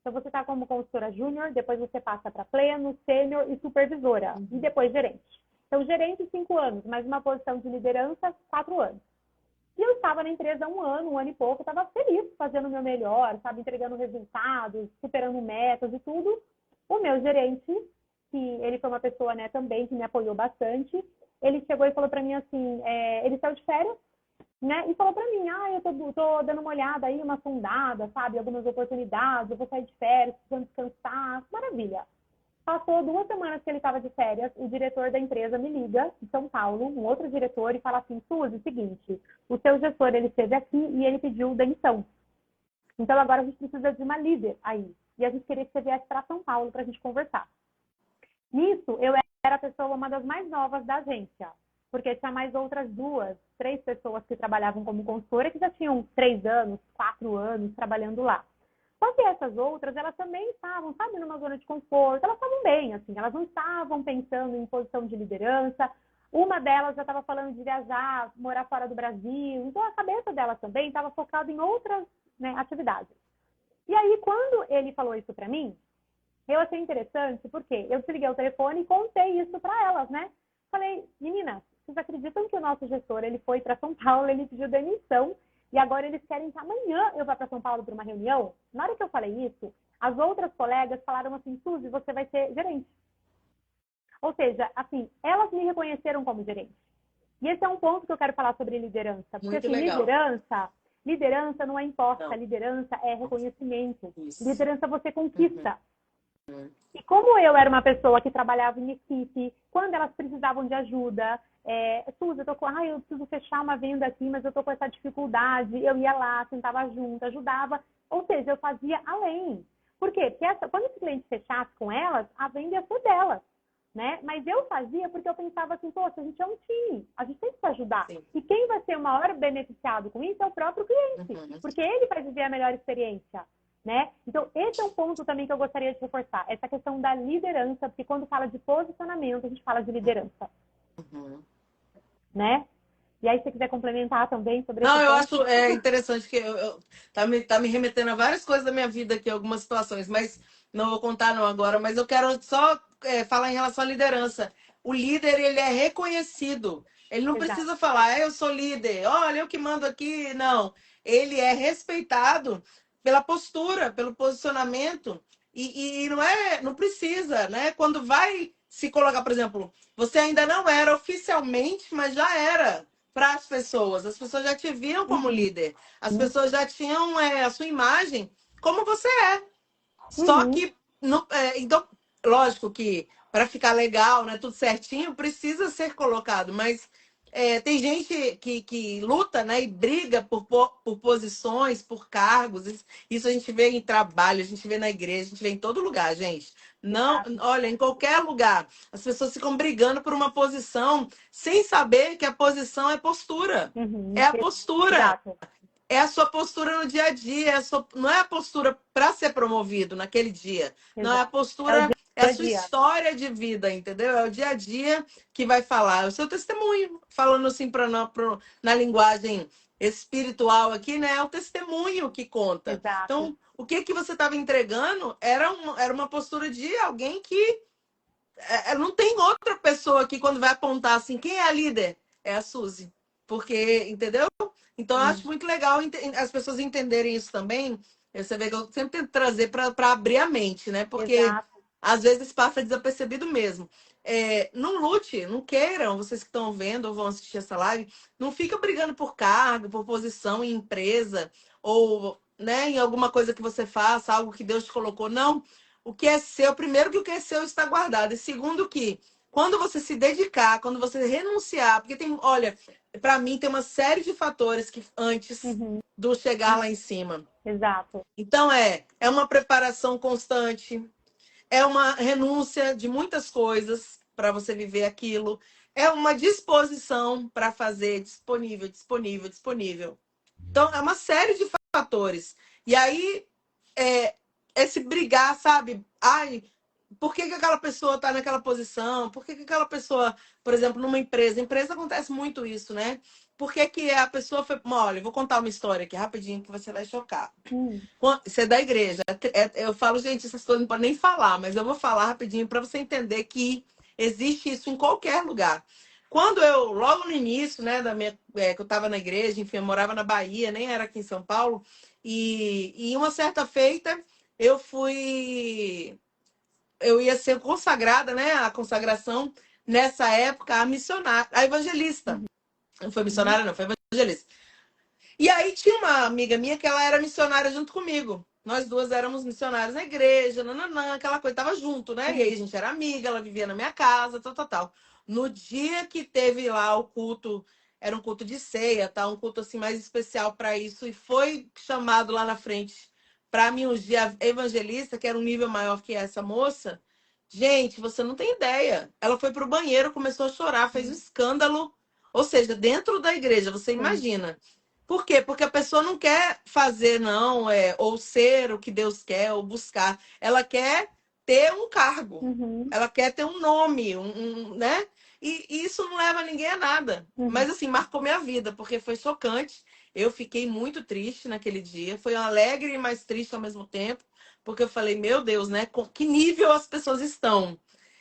Então, você está como consultora júnior, depois você passa para pleno, sênior e supervisora, e depois gerente. Então, gerente, 5 anos, mais uma posição de liderança, 4 anos. E eu estava na empresa 1 ano e pouco, estava feliz, fazendo o meu melhor, sabe, entregando resultados, superando metas e tudo. O meu gerente, que ele foi uma pessoa, né, também que me apoiou bastante, ele chegou e falou para mim assim, ele saiu de férias, né? E falou para mim, eu tô dando uma olhada aí, uma sondada, sabe? Algumas oportunidades, eu vou sair de férias, precisando descansar. Maravilha. Passou 2 semanas que ele estava de férias, o diretor da empresa me liga, de São Paulo, um outro diretor, e fala assim, Suzy, seguinte, o seu gestor, ele esteve aqui e ele pediu demissão. Então, agora a gente precisa de uma líder aí. E a gente queria que você viesse para São Paulo para a gente conversar. Nisso, eu era a pessoa, uma das mais novas da agência, porque tinha mais outras 2, 3 pessoas que trabalhavam como consultora que já tinham 3 anos, 4 anos trabalhando lá. Só que essas outras, elas também estavam, sabe, numa zona de conforto, elas estavam bem, assim, elas não estavam pensando em posição de liderança. Uma delas já estava falando de viajar, morar fora do Brasil, então a cabeça dela também estava focada em outras, né, atividades. E aí, quando ele falou isso para mim, eu achei interessante porque eu desliguei o telefone e contei isso para elas, né? Falei, meninas, vocês acreditam que o nosso gestor ele foi para São Paulo, ele pediu demissão e agora eles querem que amanhã eu vá para São Paulo para uma reunião? Na hora que eu falei isso, as outras colegas falaram assim, Suzy, você vai ser gerente. Ou seja, assim, elas me reconheceram como gerente. E esse é um ponto que eu quero falar sobre liderança. Porque,
Muito
assim,
legal.
liderança não é imposta,
Não,
liderança é reconhecimento.
isso.
Liderança você
Uhum.
conquista. E como eu era uma pessoa que trabalhava em equipe, quando elas precisavam de ajuda, Suzy, eu preciso fechar uma venda aqui, mas eu estou com essa dificuldade, eu ia lá, sentava junto, ajudava. Ou seja, eu fazia além. Por quê? Porque quando esse cliente fechasse com elas, a venda ia ser delas. Né? Mas eu fazia porque eu pensava assim, poxa, a gente é um time, a gente tem que se ajudar.
Sim.
E quem vai ser o maior beneficiado com isso é o próprio cliente,
Uhum.
porque ele vai viver a melhor experiência. Né? Então, esse é um ponto também que eu gostaria de reforçar, essa questão da liderança, porque quando fala de posicionamento, a gente fala de liderança.
Uhum.
Né? E aí, se você quiser complementar também sobre esse
Não, eu
ponto.
acho interessante que tá me remetendo a várias coisas da minha vida aqui, algumas situações, mas não vou contar não agora, mas eu quero só falar em relação à liderança. O líder, ele é reconhecido. Ele não
Exato.
precisa falar, eu sou líder, olha, eu que mando aqui. Não. Ele é respeitado pela postura, pelo posicionamento. E não é, não precisa, né? Quando vai se colocar, por exemplo, você ainda não era oficialmente, mas já era para as pessoas já te viam como
Uhum.
líder, as pessoas já tinham a sua imagem como você é. Só
Uhum.
que, então, lógico que para ficar legal, né, tudo certinho, precisa ser colocado, mas tem gente que luta, né, e briga por posições, por cargos. Isso a gente vê em trabalho, a gente vê na igreja, a gente vê em todo lugar, gente. Não,
Exato.
olha, em qualquer lugar, as pessoas ficam brigando por uma posição sem saber que a posição é postura. É
Uhum.
a postura.
Exato.
É a sua postura no dia a dia, não é a postura para ser promovido naquele dia. Não, é a
Exato. É o
postura,
dia
é a
a
sua
dia.
história de vida, entendeu? É o dia a dia que vai falar, é o seu testemunho. Falando assim na linguagem espiritual aqui, né? É o testemunho que conta.
Exato.
Então, o que que você estava entregando era uma postura de alguém que não tem outra pessoa que quando vai apontar assim, quem é a líder? É a Suzy. Porque, entendeu? Então, eu acho
Sim.
muito legal as pessoas entenderem isso também. Você vê que eu sempre tento trazer para abrir a mente, né? Porque
Exato.
às vezes passa desapercebido mesmo. Não lute, não queiram, vocês que estão vendo ou vão assistir essa live, não fica brigando por cargo, por posição em empresa, ou né, em alguma coisa que você faça, algo que Deus te colocou. Não. O que é seu, primeiro que o que é seu está guardado. E segundo que, quando você se dedicar, quando você renunciar, porque tem, olha, para mim tem uma série de fatores que antes
Uhum.
do chegar lá em cima.
Exato.
Então é uma preparação constante, é uma renúncia de muitas coisas para você viver aquilo, é uma disposição para fazer disponível, disponível, disponível. Então é uma série de fatores. E aí é, esse brigar, sabe? Ai, por que aquela pessoa está naquela posição? Por que aquela pessoa, por exemplo, numa empresa acontece muito isso, né? Por que a pessoa foi. Olha, eu vou contar uma história aqui rapidinho que você vai chocar.
Hum.
Você é da igreja. Eu falo, gente, essas coisas não podem nem falar, mas eu vou falar rapidinho para você entender que existe isso em qualquer lugar. Quando eu, logo no início, né, que eu estava na igreja, enfim, eu morava na Bahia, nem era aqui em São Paulo, e em uma certa feita eu ia ser consagrada, né, a consagração nessa época, a missionária, a evangelista. Não foi
Uhum.
missionária, não, foi evangelista. E aí tinha uma amiga minha que ela era missionária junto comigo. Nós duas éramos missionárias na igreja, nananã, aquela coisa, tava junto, né? E aí a
Uhum.
gente era amiga, ela vivia na minha casa, tal, tal, tal. No dia que teve lá o culto, era um culto de ceia, tá? Um culto assim mais especial para isso, e foi chamado lá na frente para mim ungir a evangelista, que era um nível maior que essa moça. Gente, você não tem ideia. Ela foi pro banheiro, começou a chorar, fez um escândalo. Ou seja, dentro da igreja, você
Sim.
imagina. Por quê? Porque a pessoa não quer fazer, não, ou ser o que Deus quer, ou buscar. Ela quer ter um cargo.
Uhum.
Ela quer ter um nome, né? E isso não leva ninguém a nada.
Uhum.
Mas, assim, marcou minha vida, porque foi chocante. Eu fiquei muito triste naquele dia. Foi alegre e mais triste ao mesmo tempo, porque eu falei, meu Deus, né? Com que nível as pessoas estão?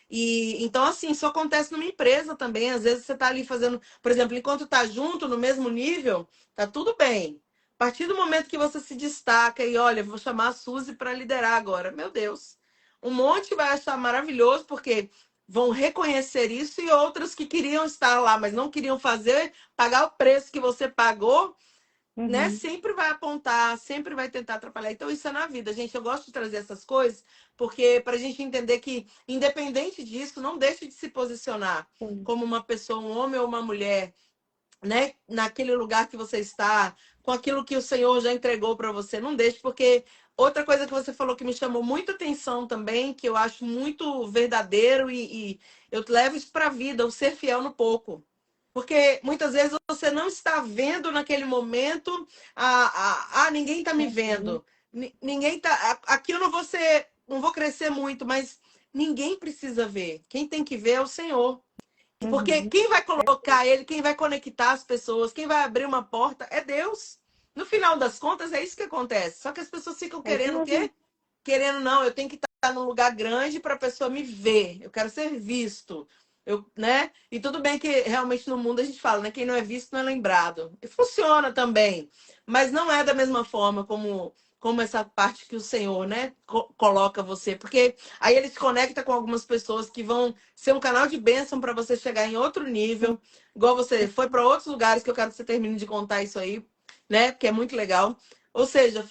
E então, assim, isso acontece numa empresa também. Às vezes você está ali fazendo, por exemplo, enquanto tá junto no mesmo nível. Tá tudo bem. A partir do momento que você se destaca e olha, vou chamar a Suzy para liderar agora. Meu Deus. Um monte vai achar maravilhoso porque vão reconhecer isso e outros que queriam estar lá, mas não queriam fazer, pagar o preço que você pagou, né?
Uhum.
Sempre vai apontar, sempre vai tentar atrapalhar. Então, isso é na vida, gente. Eu gosto de trazer essas coisas, porque para a gente entender que, independente disso, não deixe de se posicionar
Sim.
como uma pessoa, um homem ou uma mulher, né, naquele lugar que você está, com aquilo que o Senhor já entregou para você. Não deixe, porque outra coisa que você falou que me chamou muita atenção também, que eu acho muito verdadeiro e eu levo isso para a vida, o ser fiel no pouco. Porque muitas vezes você não está vendo naquele momento, ninguém está me
Uhum.
vendo, ninguém tá, aqui eu não vou ser, não vou crescer muito, mas ninguém precisa ver. Quem tem que ver é o Senhor. Porque
Uhum.
quem vai colocar ele, quem vai conectar as pessoas, quem vai abrir uma porta é Deus. No final das contas, é isso que acontece. Só que as pessoas ficam
É isso
querendo o
mesmo.
quê? Querendo, não, eu tenho que estar num lugar grande para a pessoa me ver. Eu quero ser visto. Né? E tudo bem que realmente no mundo a gente fala, né? Quem não é visto não é lembrado. E funciona também. Mas não é da mesma forma como essa parte que o Senhor, né, coloca você, porque aí ele te conecta com algumas pessoas que vão ser um canal de bênção para você chegar em outro nível, igual você foi para outros lugares que eu quero que você termine de contar isso aí, né, porque é muito legal. Ou seja,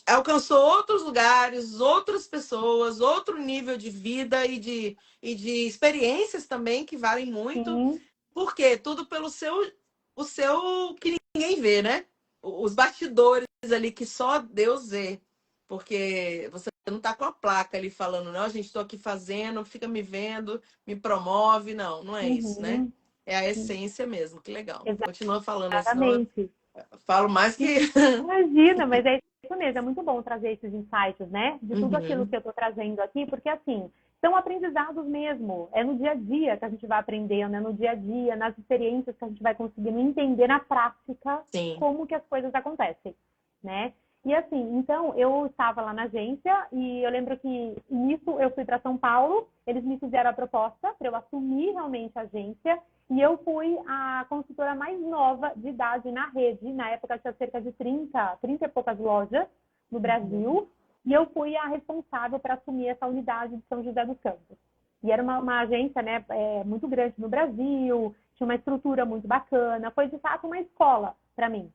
alcançou outros lugares, outras pessoas, outro nível de vida e de experiências também que valem muito.
Sim.
Porque tudo pelo o seu que ninguém vê, né? Os bastidores ali que só Deus vê. Porque você não tá com a placa ali falando, não, gente, estou aqui fazendo, fica me vendo, me promove. Não, não é isso, né?
Uhum.
É a essência mesmo. Que legal. Continua falando aí, senão eu
Exatamente.
falo mais que.
Imagina, mas é isso mesmo, é muito bom trazer esses insights, né? De tudo aquilo
Uhum,
que eu estou trazendo aqui, porque assim, são aprendizados mesmo. É no dia a dia que a gente vai aprendendo, é no dia a dia, nas experiências que a gente vai conseguindo entender na prática
sim.
como que as coisas acontecem, né? E assim, então eu estava lá na agência e eu lembro que nisso eu fui para São Paulo, eles me fizeram a proposta para eu assumir realmente a agência e eu fui a consultora mais nova de idade na rede. Na época tinha cerca de 30 e poucas lojas no Brasil. E eu fui a responsável para assumir essa unidade de São José dos Campos. E era uma agência, né, muito grande no Brasil, tinha uma estrutura muito bacana. Foi, de fato, uma escola para mim.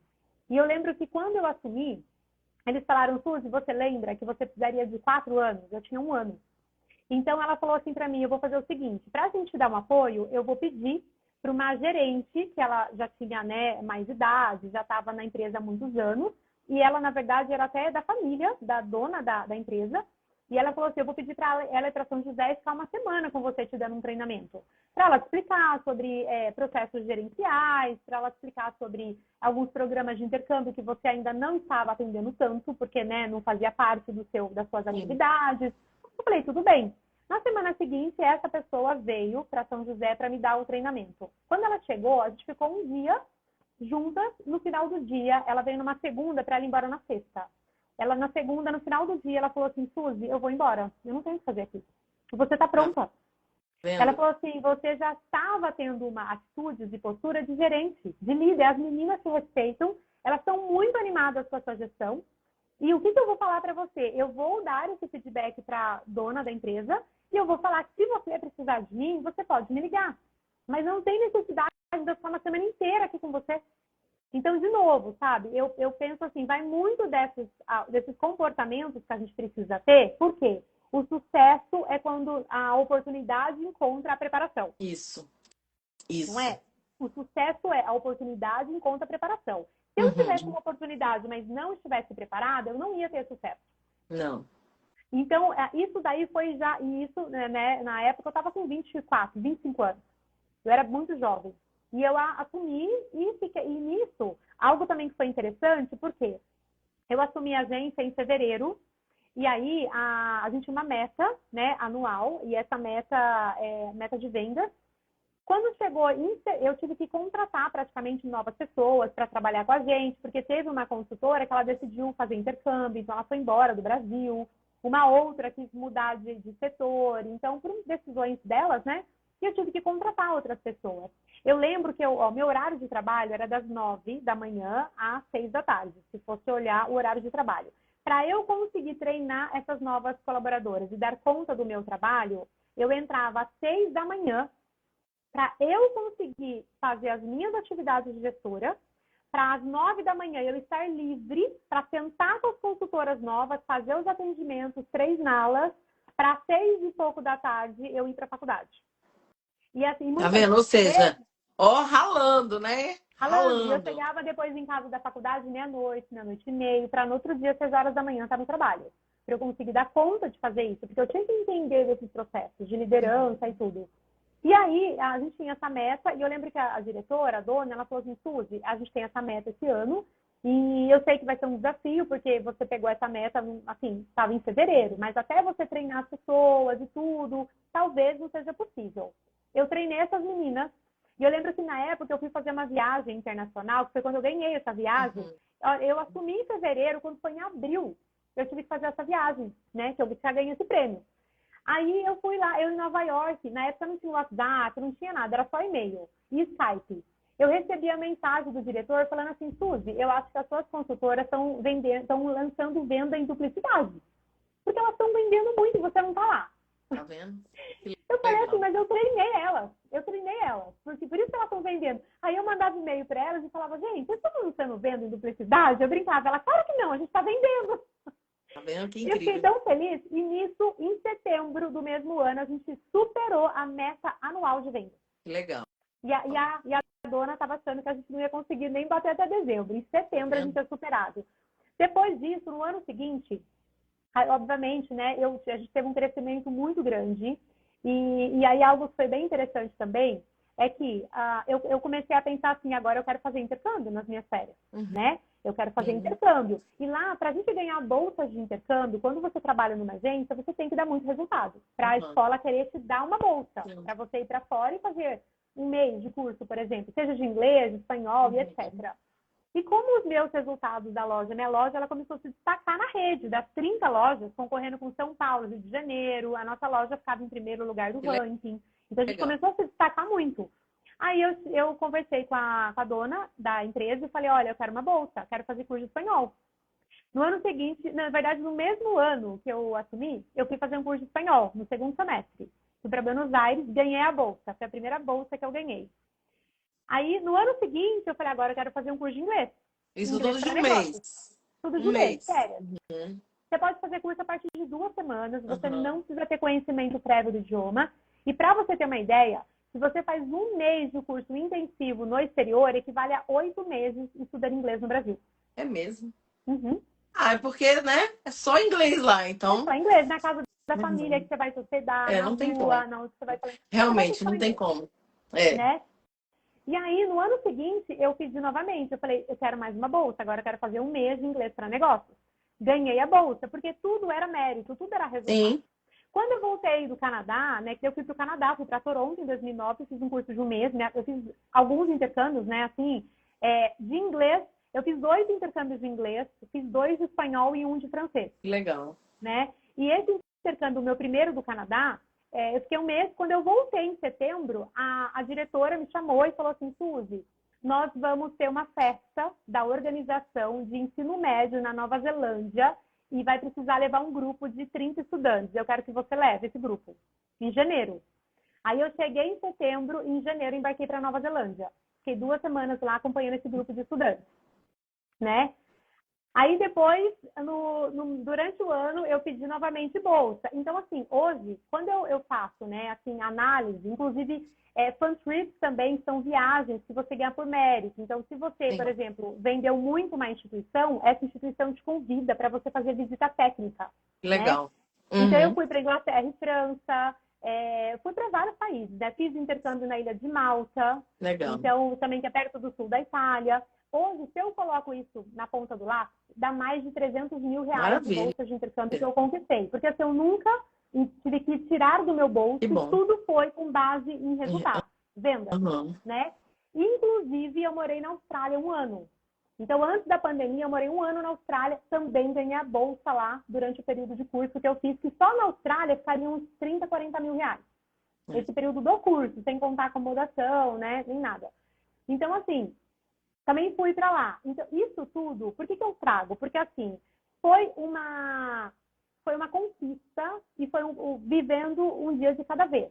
E eu lembro que quando eu assumi, eles falaram, Suzy, você lembra que você precisaria de 4 anos? Eu tinha 1 ano. Então, ela falou assim para mim, eu vou fazer o seguinte, para a gente dar um apoio, eu vou pedir para uma gerente, que ela já tinha, né, mais idade, já estava na empresa há muitos anos, e ela, na verdade, era até da família, da dona da empresa, e ela falou assim, eu vou pedir para ela ir para São José e ficar uma semana com você te dando um treinamento, para ela te explicar sobre processos gerenciais, para ela te explicar sobre alguns programas de intercâmbio que você ainda não estava atendendo tanto, porque, né, não fazia parte das suas
Sim.
atividades. Eu falei, tudo bem. Na semana seguinte, essa pessoa veio para São José para me dar o treinamento. Quando ela chegou, a gente ficou um dia juntas. No final do dia, ela veio numa segunda para ela ir embora na sexta. Ela, na segunda, no final do dia, ela falou assim, Suzy, eu vou embora. Eu não tenho o que fazer aqui. Você está
Tá
pronta. Ela
vendo?
falou assim, você já estava tendo uma atitude de postura de gerente, de líder. As meninas se respeitam, elas estão muito animadas com a sua gestão. E o que eu vou falar para você? Eu vou dar esse feedback para a dona da empresa e eu vou falar que se você precisar de mim, você pode me ligar. Mas não tem necessidade de eu ficar uma semana inteira aqui com você. Então, de novo, sabe? Eu penso assim, vai muito desses comportamentos que a gente precisa ter. Por quê? O sucesso é quando a oportunidade encontra a preparação,
Isso,
não
isso.
é? O sucesso é a oportunidade encontra a preparação. Se eu tivesse
Uhum.
uma oportunidade, mas não estivesse preparada, eu não ia ter sucesso.
Não.
Então, isso daí foi já, e isso, né, na época eu estava com 24, 25 anos. Eu era muito jovem. E eu assumi e nisso, algo também que foi interessante, porque eu assumi a agência em fevereiro, e aí a gente tinha uma meta, né, anual, e essa meta é meta de vendas. Quando chegou, eu tive que contratar praticamente novas pessoas para trabalhar com a gente, porque teve uma consultora que ela decidiu fazer intercâmbio, então ela foi embora do Brasil. Uma outra quis mudar de setor. Então, por decisões delas, né, eu tive que contratar outras pessoas. Eu lembro que meu horário de trabalho era das 9 da manhã às 6 da tarde, se fosse olhar o horário de trabalho. Para eu conseguir treinar essas novas colaboradoras e dar conta do meu trabalho, eu entrava às 6 da manhã para eu conseguir fazer as minhas atividades de gestora, para às 9 da manhã eu estar livre para sentar com as consultoras novas, fazer os atendimentos, treiná-las, para 6 e pouco da tarde eu ir para a faculdade. E assim,
Tá
muitas
vendo? Ou seja,
vezes,
ó, ralando, né?
ralando, eu
Ralando.
chegava depois em casa da faculdade meia-noite, meia-noite e meia, para no outro dia, 6 horas da manhã, estar no trabalho. Para eu conseguir dar conta de fazer isso, porque eu tinha que entender desses processos de liderança e tudo. E aí, a gente tinha essa meta, e eu lembro que a diretora, a dona, ela falou assim, Suzy, a gente tem essa meta esse ano, e eu sei que vai ser um desafio, porque você pegou essa meta, assim, estava em fevereiro, mas até você treinar as pessoas e tudo, talvez não seja possível. Eu treinei essas meninas, e eu lembro que na época eu fui fazer uma viagem internacional, que foi quando eu ganhei essa viagem,
Uhum.
eu assumi em fevereiro, quando foi em abril, eu tive que fazer essa viagem, né, que eu já ganhei esse prêmio. Aí eu fui lá, eu em Nova York, na época não tinha WhatsApp, não tinha nada, era só e-mail e Skype. eu recebi a mensagem do diretor falando assim, Suzy, eu acho que as suas consultoras estão lançando venda em duplicidade. Porque elas estão vendendo muito e você não está lá.
Tá vendo? Que
Eu falei
legal.
assim, mas eu treinei elas. Porque por isso que elas estão vendendo. Aí eu mandava e-mail para elas e falava, gente, vocês estão lançando venda em duplicidade? Eu brincava, ela, claro que não, a gente está vendendo.
Tá vendo? Que
Eu fiquei
incrível.
tão feliz. E nisso, em setembro do mesmo ano, a gente superou a meta anual de venda.
Que legal.
E a dona estava achando que a gente não ia conseguir nem bater até dezembro. Em setembro a gente tinha superado. Depois disso, no ano seguinte, obviamente, né, a gente teve um crescimento muito grande. E aí algo que foi bem interessante também é que eu comecei a pensar assim, agora eu quero fazer intercâmbio nas minhas férias, né? Eu quero fazer intercâmbio. E lá, para a gente ganhar bolsas de intercâmbio, quando você trabalha numa agência, você tem que dar muito resultado. Para a escola querer te dar uma bolsa, para você ir para fora e fazer um mês de curso, por exemplo, seja de inglês, espanhol e etc. E como os meus resultados da loja, minha loja, ela começou a se destacar na rede, das 30 lojas, concorrendo com São Paulo, Rio de Janeiro, a nossa loja ficava em primeiro lugar do ranking. Então a gente começou a se destacar muito. Aí eu conversei com a dona da empresa e falei, olha, eu quero uma bolsa, quero fazer curso de espanhol. No ano seguinte, na verdade, no mesmo ano que eu assumi, eu fui fazer um curso de espanhol, no segundo semestre. Fui para Buenos Aires, ganhei a bolsa, foi a primeira bolsa que eu ganhei. Aí, no ano seguinte, eu falei, agora eu quero fazer um curso de inglês.
Isso
Inglês
tudo de
para
um
negócios.
mês.
Tudo de
Um
um mês,
mês.
sério. Você pode fazer curso a partir de 2 semanas, você
Uhum.
não precisa ter conhecimento prévio do idioma. E para você ter uma ideia, se você faz um mês de curso intensivo no exterior, equivale a 8 meses estudando inglês no Brasil.
É mesmo.
Uhum.
Ah, é porque, né? É só inglês lá,
É
então.
só inglês, na casa da família que você vai se hospedar, na
Não tem como.
rua, na onde você vai fazer. Você vai ter
Realmente,
só
não tem
inglês,
como. É.
né? E aí, no ano seguinte, eu pedi novamente. Eu falei, eu quero mais uma bolsa, agora eu quero fazer um mês de inglês para negócios. Ganhei a bolsa, porque tudo era mérito, tudo era resultado.
Sim.
Quando eu voltei do Canadá, né, que eu fui para o Canadá, fui para Toronto em 2009, fiz um curso de um mês, né, eu fiz alguns intercâmbios, né, assim, de inglês, eu fiz 2 intercâmbios de inglês, fiz 2 de espanhol e 1 de francês.
Legal.
Né? E esse intercâmbio, o meu primeiro do Canadá, eu fiquei um mês, quando eu voltei em setembro, a diretora me chamou e falou assim, Suzy, nós vamos ter uma festa da organização de ensino médio na Nova Zelândia e vai precisar levar um grupo de 30 estudantes. Eu quero que você leve esse grupo, em janeiro. Aí eu cheguei em setembro e em janeiro embarquei para Nova Zelândia. Fiquei 2 semanas lá acompanhando esse grupo de estudantes, né? Aí depois, durante o ano, eu pedi novamente bolsa. Então, assim, hoje, quando eu faço, né, assim, análise, inclusive, fan trips também são viagens que você ganha por mérito. Então, se você,
Sim.
por exemplo, vendeu muito uma instituição, essa instituição te convida para você fazer visita técnica.
Legal.
Né? Então, eu fui para Inglaterra e França, fui para vários países, né? Fiz intercâmbio na ilha de Malta,
Legal.
então, também que é perto do sul da Itália. Hoje, se eu coloco isso na ponta do lápis, dá mais de 300 mil reais
Maravilha.
de bolsas de intercâmbio que eu conquistei. Porque assim, eu nunca tive que tirar do meu bolso,
Que bom.
tudo foi com base em resultados, vendas,
Uhum.
né? Inclusive, eu morei na Austrália 1 ano. Então, antes da pandemia, eu morei 1 ano na Austrália, também ganhei a bolsa lá durante o período de curso que eu fiz, que só na Austrália ficaria uns 30, 40 mil reais. Esse período do curso, sem contar acomodação, né? Nem nada. Então, assim, também fui para lá. Então, isso tudo, por que eu trago? Porque, assim, foi uma conquista e foi vivendo um dia de cada vez,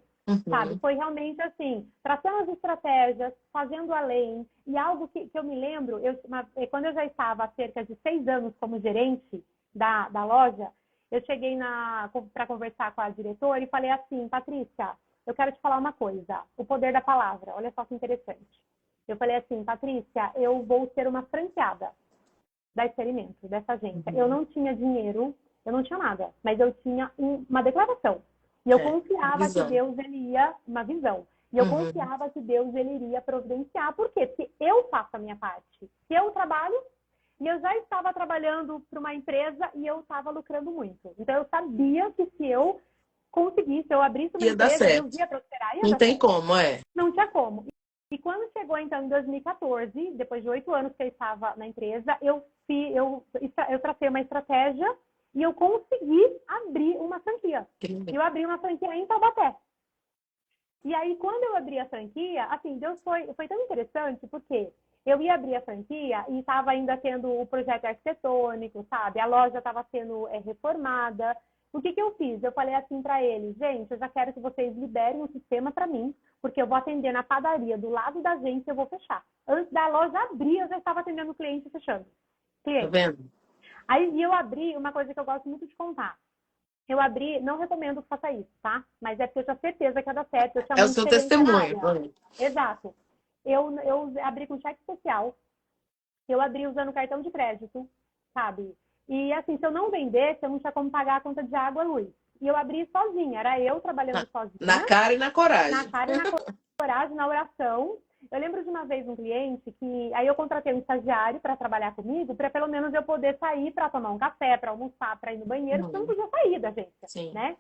sabe? Foi realmente, assim, traçando as estratégias, fazendo além. E algo que eu me lembro, quando eu já estava há cerca de 6 anos como gerente da loja, eu cheguei para conversar com a diretora e falei assim, Patrícia, eu quero te falar uma coisa, o poder da palavra, olha só que interessante. Eu falei assim, Patrícia, eu vou ser uma franqueada da Experimento, dessa agência. Eu não tinha dinheiro, eu não tinha nada, mas eu tinha uma declaração. E eu confiava que Deus, ele ia, uma visão. E eu confiava que Deus, ele iria providenciar. Por quê? Porque eu faço a minha parte. Se eu trabalho, e eu já estava trabalhando para uma empresa e eu estava lucrando muito. Então, eu sabia que se eu conseguisse, se eu abrisse uma empresa, Deus ia prosperar.
Não tem como,
Não tinha como. E quando chegou, então, em 2014, depois de 8 anos que eu estava na empresa, eu tracei uma estratégia e eu consegui abrir uma franquia. Eu abri uma franquia em Taubaté. E aí, quando eu abri a franquia, assim, Deus foi tão interessante, porque eu ia abrir a franquia e estava ainda tendo o projeto arquitetônico, sabe? A loja estava sendo reformada. O que eu fiz? Eu falei assim para eles, gente, eu já quero que vocês liberem o sistema para mim, porque eu vou atender na padaria do lado da gente e eu vou fechar. Antes da loja abrir, eu já estava atendendo o cliente e fechando.
Tá vendo?
Aí eu abri uma coisa que eu gosto muito de contar. Eu abri, não recomendo que faça isso, tá? Mas é porque eu tinha certeza que ia dar certo, eu tinha
É o
muita
seu
experiência na
testemunho.
área. Exato. Eu abri com cheque especial, eu abri usando cartão de crédito, sabe? E assim, se eu não vendesse, eu não tinha como pagar a conta de água e luz. E eu abri sozinha, era eu trabalhando
Na
sozinha,
cara e na
na
coragem.
cara e na coragem, na oração. Eu lembro de uma vez um cliente que aí eu contratei um estagiário para trabalhar comigo, para pelo menos eu poder sair para tomar um café, para almoçar, para ir no banheiro, porque eu não podia sair da agência,
Sim.
né?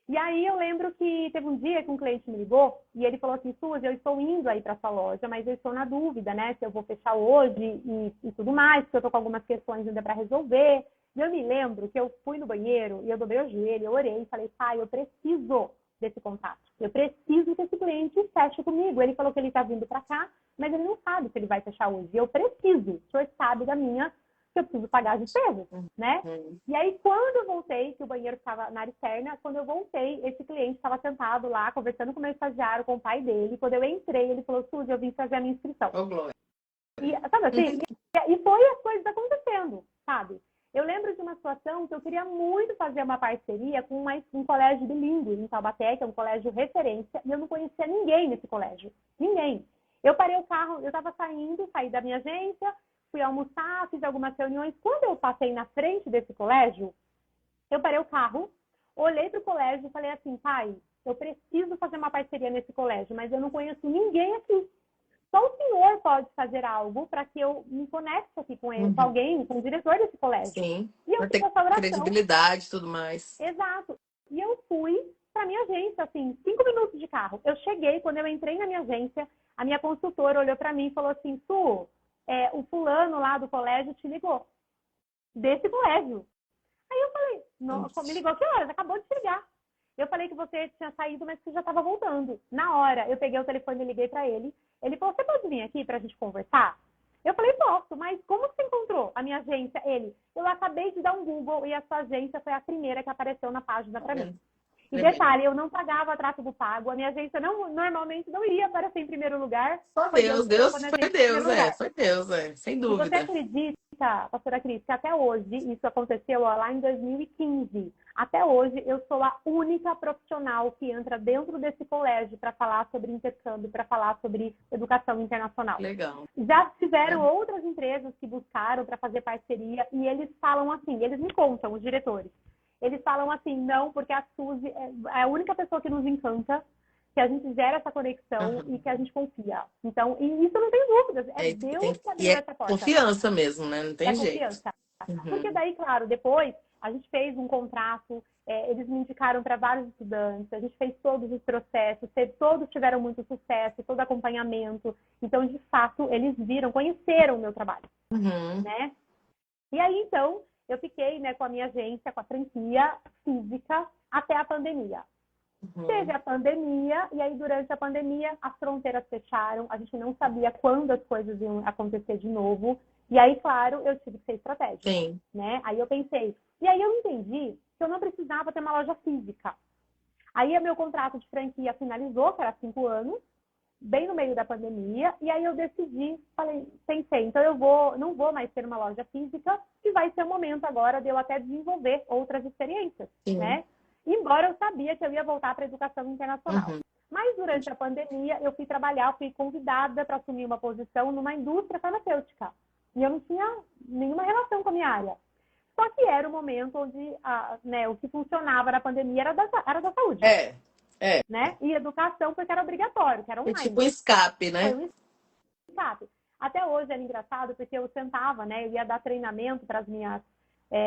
E aí eu lembro que teve um dia que um cliente me ligou e ele falou assim, Suzy, eu estou indo aí para sua loja, mas eu estou na dúvida, né? Se eu vou fechar hoje e tudo mais, porque eu estou com algumas questões ainda para resolver. E eu me lembro que eu fui no banheiro e eu dobrei o joelho, eu orei e falei, pai, eu preciso desse contato. Eu preciso que esse cliente feche comigo. Ele falou que ele está vindo para cá, mas ele não sabe se ele vai fechar hoje. Eu preciso. O senhor sabe da minha que eu preciso pagar as despesas, né? E aí, quando eu voltei, que o banheiro estava na área externa, quando eu voltei, esse cliente estava sentado lá, conversando com o meu estagiário, com o pai dele. Quando eu entrei, ele falou, Suzy, eu vim fazer a minha inscrição.
Ô, Glória.
E, sabe assim? E foi as coisas acontecendo, sabe? Eu lembro de uma situação que eu queria muito fazer uma parceria com um colégio bilíngue em Taubaté, que é um colégio referência, e eu não conhecia ninguém nesse colégio. Ninguém. Eu parei o carro, eu estava saí da minha agência, fui almoçar, fiz algumas reuniões. Quando eu passei na frente desse colégio, eu parei o carro, olhei para o colégio e falei assim, pai, eu preciso fazer uma parceria nesse colégio, mas eu não conheço ninguém aqui. Só o senhor pode fazer algo para que eu me conecte aqui com ele, com alguém, com o diretor desse colégio.
Sim.
E eu
Pra
fiz
ter
essa oração.
credibilidade e tudo mais.
Exato. E eu fui para minha agência, assim, 5 minutos de carro. Eu cheguei, quando eu entrei na minha agência, a minha consultora olhou para mim e falou assim, Su, o fulano lá do colégio te ligou. Desse colégio. Aí eu falei, não, me ligou que horas? Acabou de te ligar. Eu falei que você tinha saído, mas que já estava voltando. Na hora, eu peguei o telefone e liguei para ele. Ele falou, você pode vir aqui para a gente conversar? Eu falei, posso, mas como você encontrou a minha agência? Ele, eu acabei de dar um Google e a sua agência foi a primeira que apareceu na página para mim. E detalhe, eu não pagava tráfego pago, a minha agência normalmente não iria aparecer em primeiro lugar.
Só
Foi
Deus,
Deus que colocou
Deus,
na
foi
agência em
Deus,
primeiro lugar.
foi Deus, sem
E você
dúvida.
acredita, pastora Cris, que até hoje, isso aconteceu lá em 2015, até hoje eu sou a única profissional que entra dentro desse colégio para falar sobre intercâmbio, para falar sobre educação internacional.
Legal.
Já tiveram outras empresas que buscaram para fazer parceria e eles falam assim, eles me contam, os diretores, eles falam assim, não, porque a Suzy é a única pessoa que nos encanta, que a gente gera essa conexão e que a gente confia. Então, e isso não tem dúvidas, é Deus que
E
abriu
é
essa porta.
confiança mesmo, né? Não tem
É
jeito.
confiança. Porque daí, claro, depois a gente fez um contrato, eles me indicaram para vários estudantes, a gente fez todos os processos, todos tiveram muito sucesso, todo acompanhamento. Então, de fato, eles viram, conheceram o meu trabalho. Né? E aí, então, eu fiquei, né, com a minha agência, com a franquia física, até a pandemia. Teve a pandemia, e aí durante a pandemia as fronteiras fecharam, a gente não sabia quando as coisas iam acontecer de novo. E aí, claro, eu tive que ser estratégica.
Sim.
Né? Aí eu pensei, e aí eu entendi que eu não precisava ter uma loja física. Aí o meu contrato de franquia finalizou, que era 5 anos, bem no meio da pandemia, e aí eu decidi, pensei, então não vou mais ter uma loja física, e vai ser o momento agora de eu até desenvolver outras experiências, né? Embora eu sabia que eu ia voltar para a educação internacional. Mas durante a pandemia eu fui trabalhar, fui convidada para assumir uma posição numa indústria farmacêutica. E eu não tinha nenhuma relação com a minha área. Só que era o momento onde o que funcionava na pandemia era da saúde. Né? E educação porque era obrigatório, que era online.
Foi tipo um escape, né?
Foi um escape. Até hoje era engraçado porque eu sentava, né? Eu ia dar treinamento para as minhas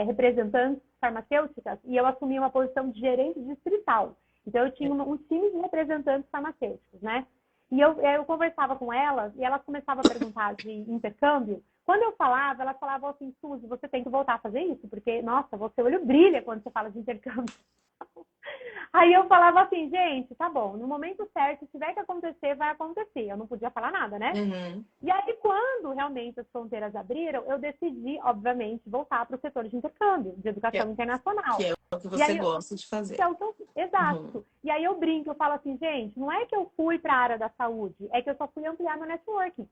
representantes farmacêuticas e eu assumia uma posição de gerente distrital. Então eu tinha um time de representantes farmacêuticos, né? E eu conversava com elas e elas começavam a perguntar de intercâmbio. Quando eu falava, elas falavam assim, Suzy, você tem que voltar a fazer isso, porque, nossa, seu olho brilha quando você fala de intercâmbio. Aí eu falava assim, gente, tá bom, no momento certo, se tiver que acontecer, vai acontecer. Eu não podia falar nada, né?
Uhum.
E aí, quando realmente as fronteiras abriram, eu decidi, obviamente, voltar para o setor de intercâmbio, de
Que é,
educação
que
internacional.
é o que
E
você
aí,
gosta de fazer.
então,
Uhum.
exato. E aí eu brinco, eu falo assim, gente, não é que eu fui para a área da saúde, é que eu só fui ampliar meu networking.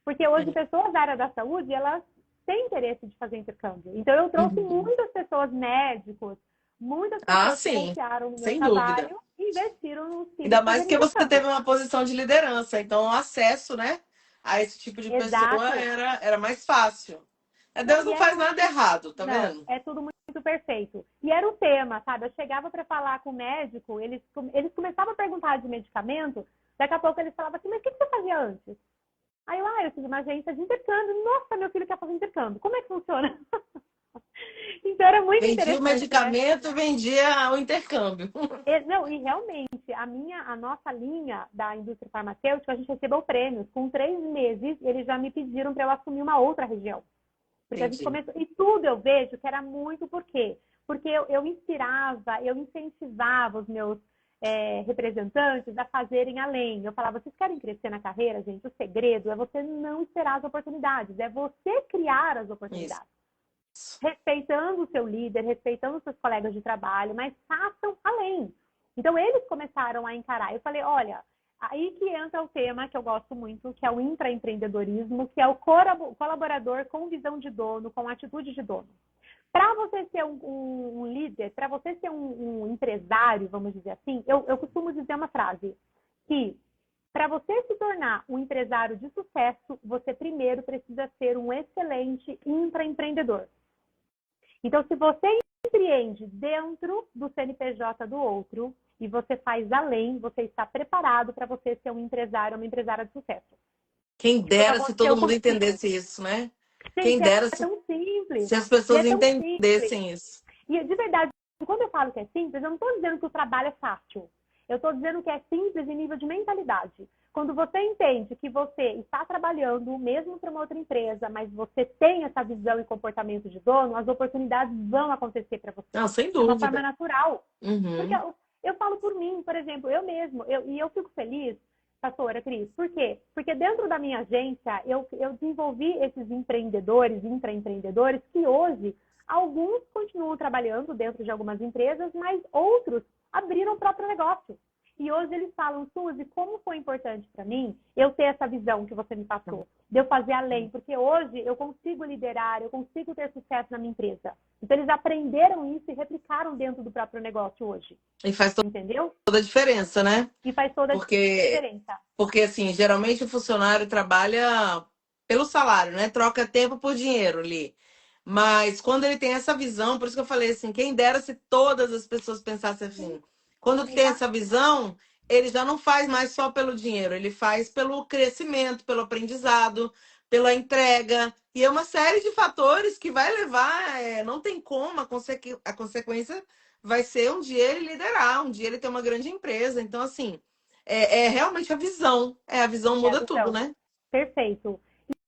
Porque hoje
É.
pessoas da área da saúde, elas têm interesse de fazer intercâmbio. Então eu trouxe
Uhum.
muitas pessoas médicos, muitas
Ah,
pessoas que
sim,
confiaram no meu
sem dúvida.
trabalho e investiram nos
Ainda
filhos
mais
fazerem
que você
intercâmbio.
teve uma posição de liderança, então o acesso, né, a esse tipo de pessoa
Exato.
era mais fácil.
Não,
Deus
e
não
era
faz nada errado, tá
Não,
vendo?
é tudo muito perfeito. E era o tema, sabe? Eu chegava para falar com o médico, eles começavam a perguntar de medicamento, daqui a pouco eles falavam assim, mas o que você fazia antes? Aí eu fiz uma agência de intercâmbio. Nossa, meu filho quer fazer intercâmbio. Como é que funciona? Então era muito
Vendia o
interessante, né?
medicamento, vendia o intercâmbio.
Não, e realmente, a nossa linha da indústria farmacêutica, a gente recebeu prêmios. Com 3 meses, eles já me pediram para eu assumir uma outra região. Porque a gente
Entendi.
começou. E tudo eu vejo que era muito por quê? Porque eu inspirava, eu incentivava os meus representantes a fazerem além. Eu falava, vocês querem crescer na carreira, gente? O segredo é você não esperar as oportunidades, é você criar as
Isso.
oportunidades. Respeitando o seu líder, respeitando os seus colegas de trabalho, mas façam além. Então, eles começaram a encarar. Eu falei, olha, aí que entra o tema que eu gosto muito, que é o intraempreendedorismo, que é o colaborador com visão de dono, com atitude de dono. Para você ser um líder, para você ser um empresário, vamos dizer assim, eu costumo dizer uma frase, que para você se tornar um empresário de sucesso, você primeiro precisa ser um excelente intraempreendedor. Então, se você empreende dentro do CNPJ do outro e você faz além, você está preparado para você ser um empresário, uma empresária de sucesso.
Quem
Porque
dera se
eu
todo mundo
consigo.
entendesse isso, né? Quem
Gente,
dera
é tão simples.
se as
E
pessoas
é tão simples.
entendessem isso.
E, de verdade, quando eu falo que é simples, eu não estou dizendo que o trabalho é fácil. Eu estou dizendo que é simples em nível de mentalidade. Quando você entende que você está trabalhando mesmo para uma outra empresa, mas você tem essa visão e comportamento de dono, as oportunidades vão acontecer para você.
Não, sem
De uma forma
dúvida.
natural. Porque
Uhum.
eu falo por mim, por exemplo, eu mesmo, e eu fico feliz, pastora Cris, por quê? Porque dentro da minha agência, eu desenvolvi esses empreendedores, intraempreendedores, que hoje, alguns continuam trabalhando dentro de algumas empresas, mas outros abriram o próprio negócio. E hoje eles falam, Suzy, como foi importante para mim eu ter essa visão que você me passou, de eu fazer além, porque hoje eu consigo liderar, eu consigo ter sucesso na minha empresa. Então eles aprenderam isso e replicaram dentro do próprio negócio hoje.
E faz
Entendeu?
toda a diferença, né?
E faz toda a
Porque,
diferença.
assim, geralmente o funcionário trabalha pelo salário, né? Troca tempo por dinheiro ali. Mas quando ele tem essa visão, por isso que eu falei assim, quem dera se todas as pessoas pensassem
Sim,
assim. Quando tem
exato.
essa visão, ele já não faz mais só pelo dinheiro, ele faz pelo crescimento, pelo aprendizado, pela entrega. E é uma série de fatores que vai levar, não tem como, a consequência vai ser um dia ele liderar, um dia ele ter uma grande empresa. Então, assim, é realmente a visão. A visão
É a
muda tudo,
visão.
né?
Perfeito.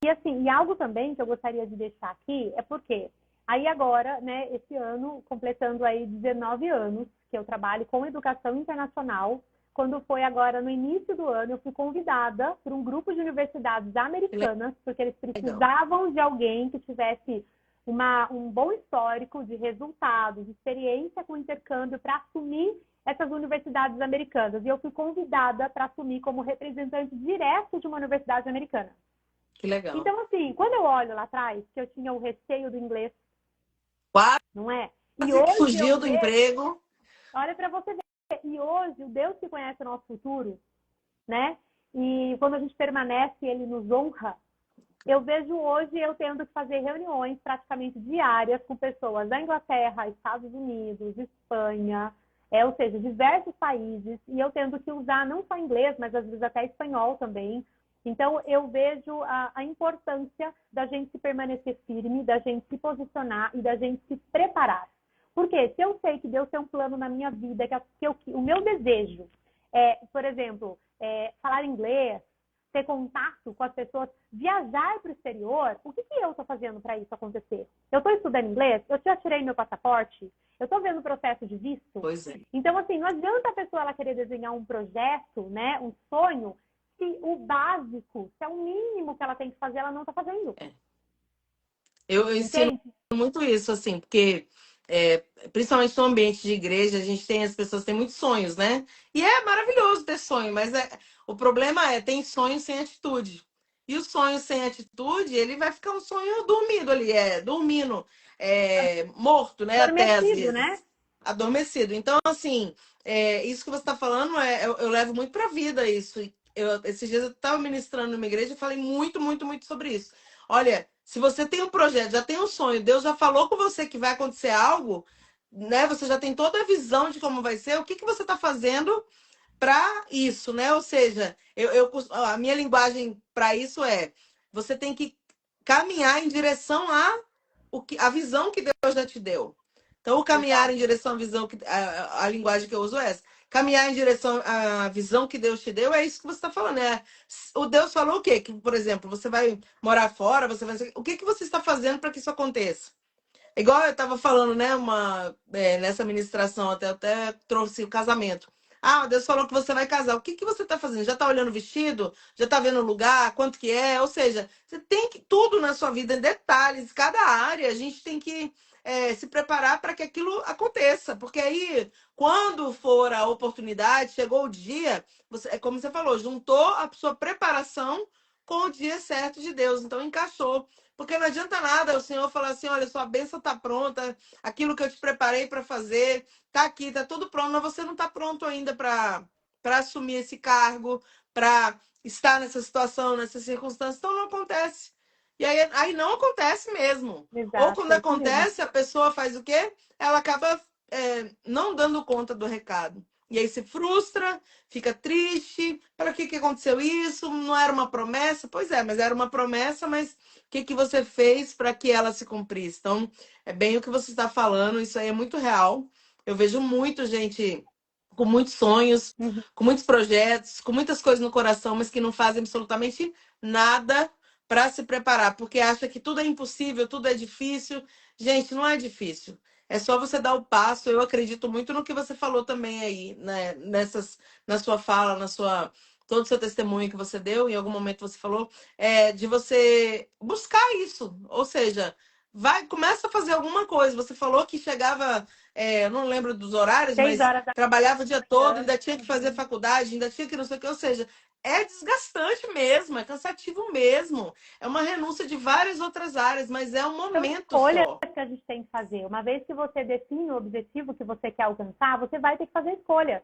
E assim, e algo também que eu gostaria de deixar aqui é porque aí agora, né, esse ano, completando aí 19 anos que eu trabalho com educação internacional, quando foi agora no início do ano, eu fui convidada por um grupo de universidades
Que
americanas, porque eles
legal.
precisavam de alguém que tivesse um bom histórico de resultados, de experiência com intercâmbio para assumir essas universidades americanas. E eu fui convidada para assumir como representante direto de uma universidade americana.
Que legal.
Então, assim, quando eu olho lá atrás, que eu tinha o receio do inglês, não é? E
Quase que
hoje eu
fugiu do
vejo,
emprego.
olha para você ver, e hoje o Deus que conhece o nosso futuro, né? E quando a gente permanece, ele nos honra. Eu vejo hoje eu tendo que fazer reuniões praticamente diárias com pessoas da Inglaterra, Estados Unidos, Espanha, ou seja, diversos países, e eu tendo que usar não só inglês, mas às vezes até espanhol também. Então, eu vejo a importância da gente se permanecer firme, da gente se posicionar e da gente se preparar. Porque se eu sei que Deus tem um plano na minha vida, o meu desejo é, por exemplo, falar inglês, ter contato com as pessoas, viajar para o exterior, o que eu estou fazendo para isso acontecer? Eu estou estudando inglês, eu já tirei meu passaporte, eu estou vendo o processo de visto.
Pois é.
Então, assim, não adianta a pessoa ela querer desenhar um projeto, né, um sonho, se o básico, se é o mínimo que ela tem que fazer, ela não está fazendo.
Eu ensino muito isso, assim, porque principalmente no ambiente de igreja, a gente tem, as pessoas têm muitos sonhos, né? E é maravilhoso ter sonho, mas o problema tem sonho sem atitude. E o sonho sem atitude, ele vai ficar um sonho dormido ali, dormindo, morto, né? Até às
Adormecido,
vezes.
né?
Adormecido. Então, assim, isso que você está falando, eu levo muito para a vida isso. Esses dias eu estava ministrando numa igreja e falei muito, muito, muito sobre isso. Olha, se você tem um projeto, já tem um sonho, Deus já falou com você que vai acontecer algo, né? Você já tem toda a visão de como vai ser, o que você está fazendo para isso, né? Ou seja, a minha linguagem para isso você tem que caminhar em direção a visão que Deus já te deu. Então, o caminhar em direção à visão, a linguagem que eu uso é essa. Caminhar em direção à visão que Deus te deu, é isso que você está falando. O Deus falou o quê? Que, por exemplo, você vai morar fora, o que você está fazendo para que isso aconteça? Igual eu estava falando, né, nessa ministração, até trouxe o casamento. Ah, Deus falou que você vai casar. O que você está fazendo? Já está olhando o vestido? Já está vendo o lugar? Quanto que é? Ou seja, você tem que, tudo na sua vida, em detalhes, cada área, a gente tem que se preparar para que aquilo aconteça. Porque aí, quando for a oportunidade, chegou o dia, é como você falou, juntou a sua preparação com o dia certo de Deus. Então, encaixou. Porque não adianta nada o Senhor falar assim: olha, sua bênção está pronta, aquilo que eu te preparei para fazer, está aqui, está tudo pronto, mas você não está pronto ainda para assumir esse cargo, para estar nessa situação, nessa circunstância. Então não acontece. E aí não acontece mesmo. Ou
Exato,
quando
é isso mesmo.
acontece, a pessoa faz o quê? Ela acaba não dando conta do recado. E aí se frustra, fica triste. Para que aconteceu isso? Não era uma promessa? Pois é, mas era uma promessa, mas que você fez para que ela se cumprisse? Então, é bem o que você está falando, isso aí é muito real. Eu vejo muito gente com muitos sonhos, com muitos projetos, com muitas coisas no coração, mas que não fazem absolutamente nada para se preparar, porque acha que tudo é impossível, tudo é difícil. Gente, não é difícil. É só você dar o passo. Eu acredito muito no que você falou também aí, né? Na sua fala, todo o seu testemunho que você deu, em algum momento você falou, de você buscar isso. Ou seja, começa a fazer alguma coisa. Você falou que chegava, eu não lembro dos horários,
6
mas
horas da
trabalhava o dia todo,
manhã.
ainda tinha que fazer faculdade, ainda tinha que não sei o que. Ou seja, é desgastante mesmo, é cansativo mesmo. É uma renúncia de várias outras áreas, mas é um
São
momento
escolhas
só.
que a gente tem que fazer. Uma vez que você define o objetivo que você quer alcançar, você vai ter que fazer escolhas,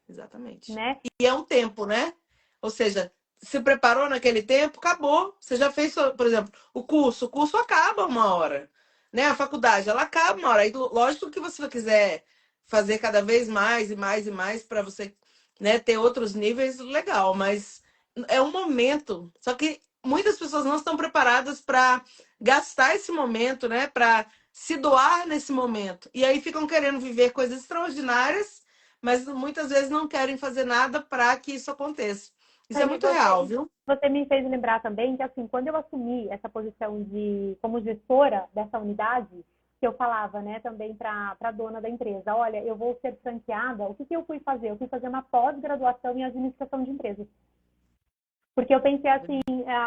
Exatamente.
né?
E é um tempo, né? Ou seja, se preparou naquele tempo, acabou. Você já fez, por exemplo, o curso acaba uma hora, né? A faculdade, ela acaba uma hora. E lógico que você quiser fazer cada vez mais e mais e mais para você, né, ter outros níveis, legal, mas é um momento. Só que muitas pessoas não estão preparadas para gastar esse momento, né, para se doar nesse momento. E aí ficam querendo viver coisas extraordinárias, mas muitas vezes não querem fazer nada para que isso aconteça. Isso é
Aí
muito real, viu?
você me fez lembrar também que, assim, quando eu assumi essa posição como gestora dessa unidade, que eu falava, né, também para a dona da empresa, olha, eu vou ser franqueada, o que eu fui fazer? Eu fui fazer uma pós-graduação em administração de empresas. Porque eu pensei assim,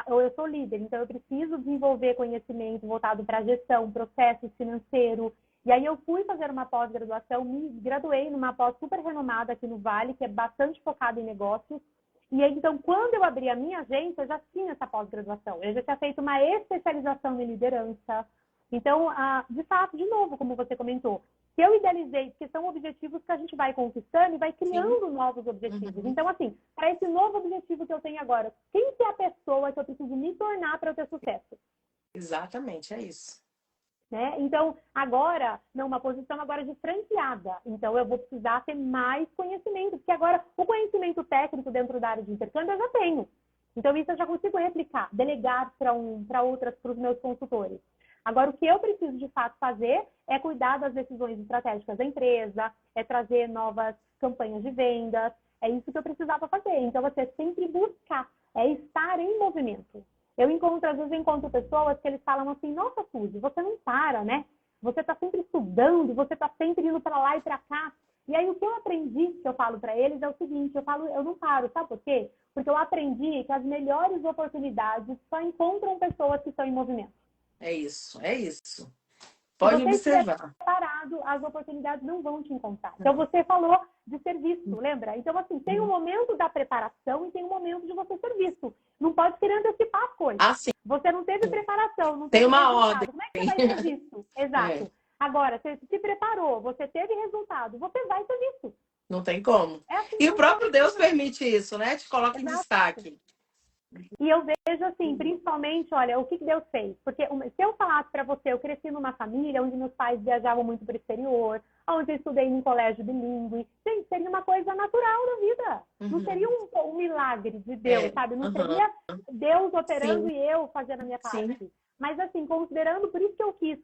eu sou líder, então eu preciso desenvolver conhecimento voltado para gestão, processos financeiros. E aí eu fui fazer uma pós-graduação, me graduei numa pós super renomada aqui no Vale, que é bastante focada em negócios. E aí, então, quando eu abri a minha agência, eu já tinha essa pós-graduação. Eu já tinha feito uma especialização em liderança. Então, de fato, de novo, como você comentou, que eu idealizei, porque são objetivos que a gente vai conquistando e vai criando novos objetivos.
Uhum.
Então, assim, para esse novo objetivo que eu tenho agora, quem que é a pessoa que eu preciso me tornar para eu ter sucesso?
Exatamente, é isso.
Né? Então, agora, numa posição agora de franqueada. Então, eu vou precisar ter mais conhecimento, porque agora o conhecimento técnico dentro da área de intercâmbio eu já tenho. Então, isso eu já consigo replicar, delegar para os meus consultores. Agora, o que eu preciso de fato fazer é cuidar das decisões estratégicas da empresa, é trazer novas campanhas de vendas, é isso que eu precisava fazer. Então, você sempre buscar é estar em movimento. Às vezes eu encontro pessoas que eles falam assim, nossa, Suzy, você não para, né? Você está sempre estudando, você está sempre indo para lá e para cá. E aí o que eu aprendi, que eu falo para eles, é o seguinte, eu não paro, sabe por quê? Porque eu aprendi que as melhores oportunidades só encontram pessoas que estão em movimento.
É isso, é isso.
Se
Pode
você estiver
observar.
parado, as oportunidades não vão te encontrar. Então, você falou de serviço, lembra? Então, assim, tem um momento da preparação e tem um momento de você ser visto. Não pode querer antecipar as coisas.
Ah, sim.
Você não teve preparação, não
Tem
teve
uma
resultado.
ordem.
Como é que você vai ser visto? Exato.
É,
Agora, você se preparou, você teve resultado, você vai ser visto.
não tem como.
É assim que
E o
funciona.
próprio Deus permite isso, né? Te coloca em
Exato.
destaque.
E eu vejo assim, principalmente, olha, o que Deus fez. Porque se eu falasse para você, eu cresci numa família onde meus pais viajavam muito para o exterior, onde eu estudei num colégio bilíngue. Gente, seria uma coisa natural na vida. Não seria um milagre de Deus, sabe? Não seria Deus operando
Sim.
e eu fazendo a minha parte.
Sim.
Mas assim, considerando, por isso que eu quis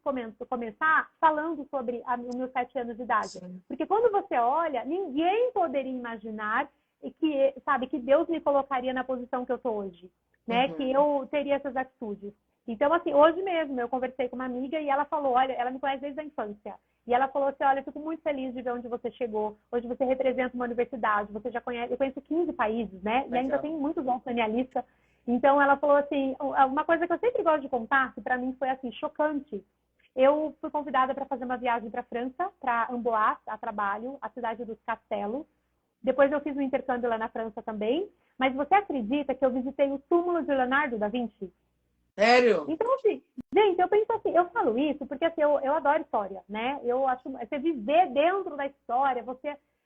começar falando sobre os meus 7 anos de idade.
Sim.
Porque quando você olha, ninguém poderia imaginar que, sabe, que Deus me colocaria na posição que eu estou hoje, né? Que eu teria essas atitudes. Então, assim, hoje mesmo eu conversei com uma amiga e ela falou, olha, ela me conhece desde a infância. E ela falou assim, olha, eu fico muito feliz de ver onde você chegou. Hoje você representa uma universidade, você já conhece, eu conheço 15 países, né? E ainda tem muitos outros na minha lista. Então, ela falou assim, uma coisa que eu sempre gosto de contar, que para mim foi, assim, chocante. Eu fui convidada para fazer uma viagem para a França, para Amboise, a trabalho, a cidade dos castelos. Depois eu fiz um intercâmbio lá na França também. Mas você acredita que eu visitei o túmulo de Leonardo da Vinci?
Sério?
Então, assim, gente, eu penso assim, eu falo isso porque assim, eu adoro história, né? Eu acho, você viver dentro da história,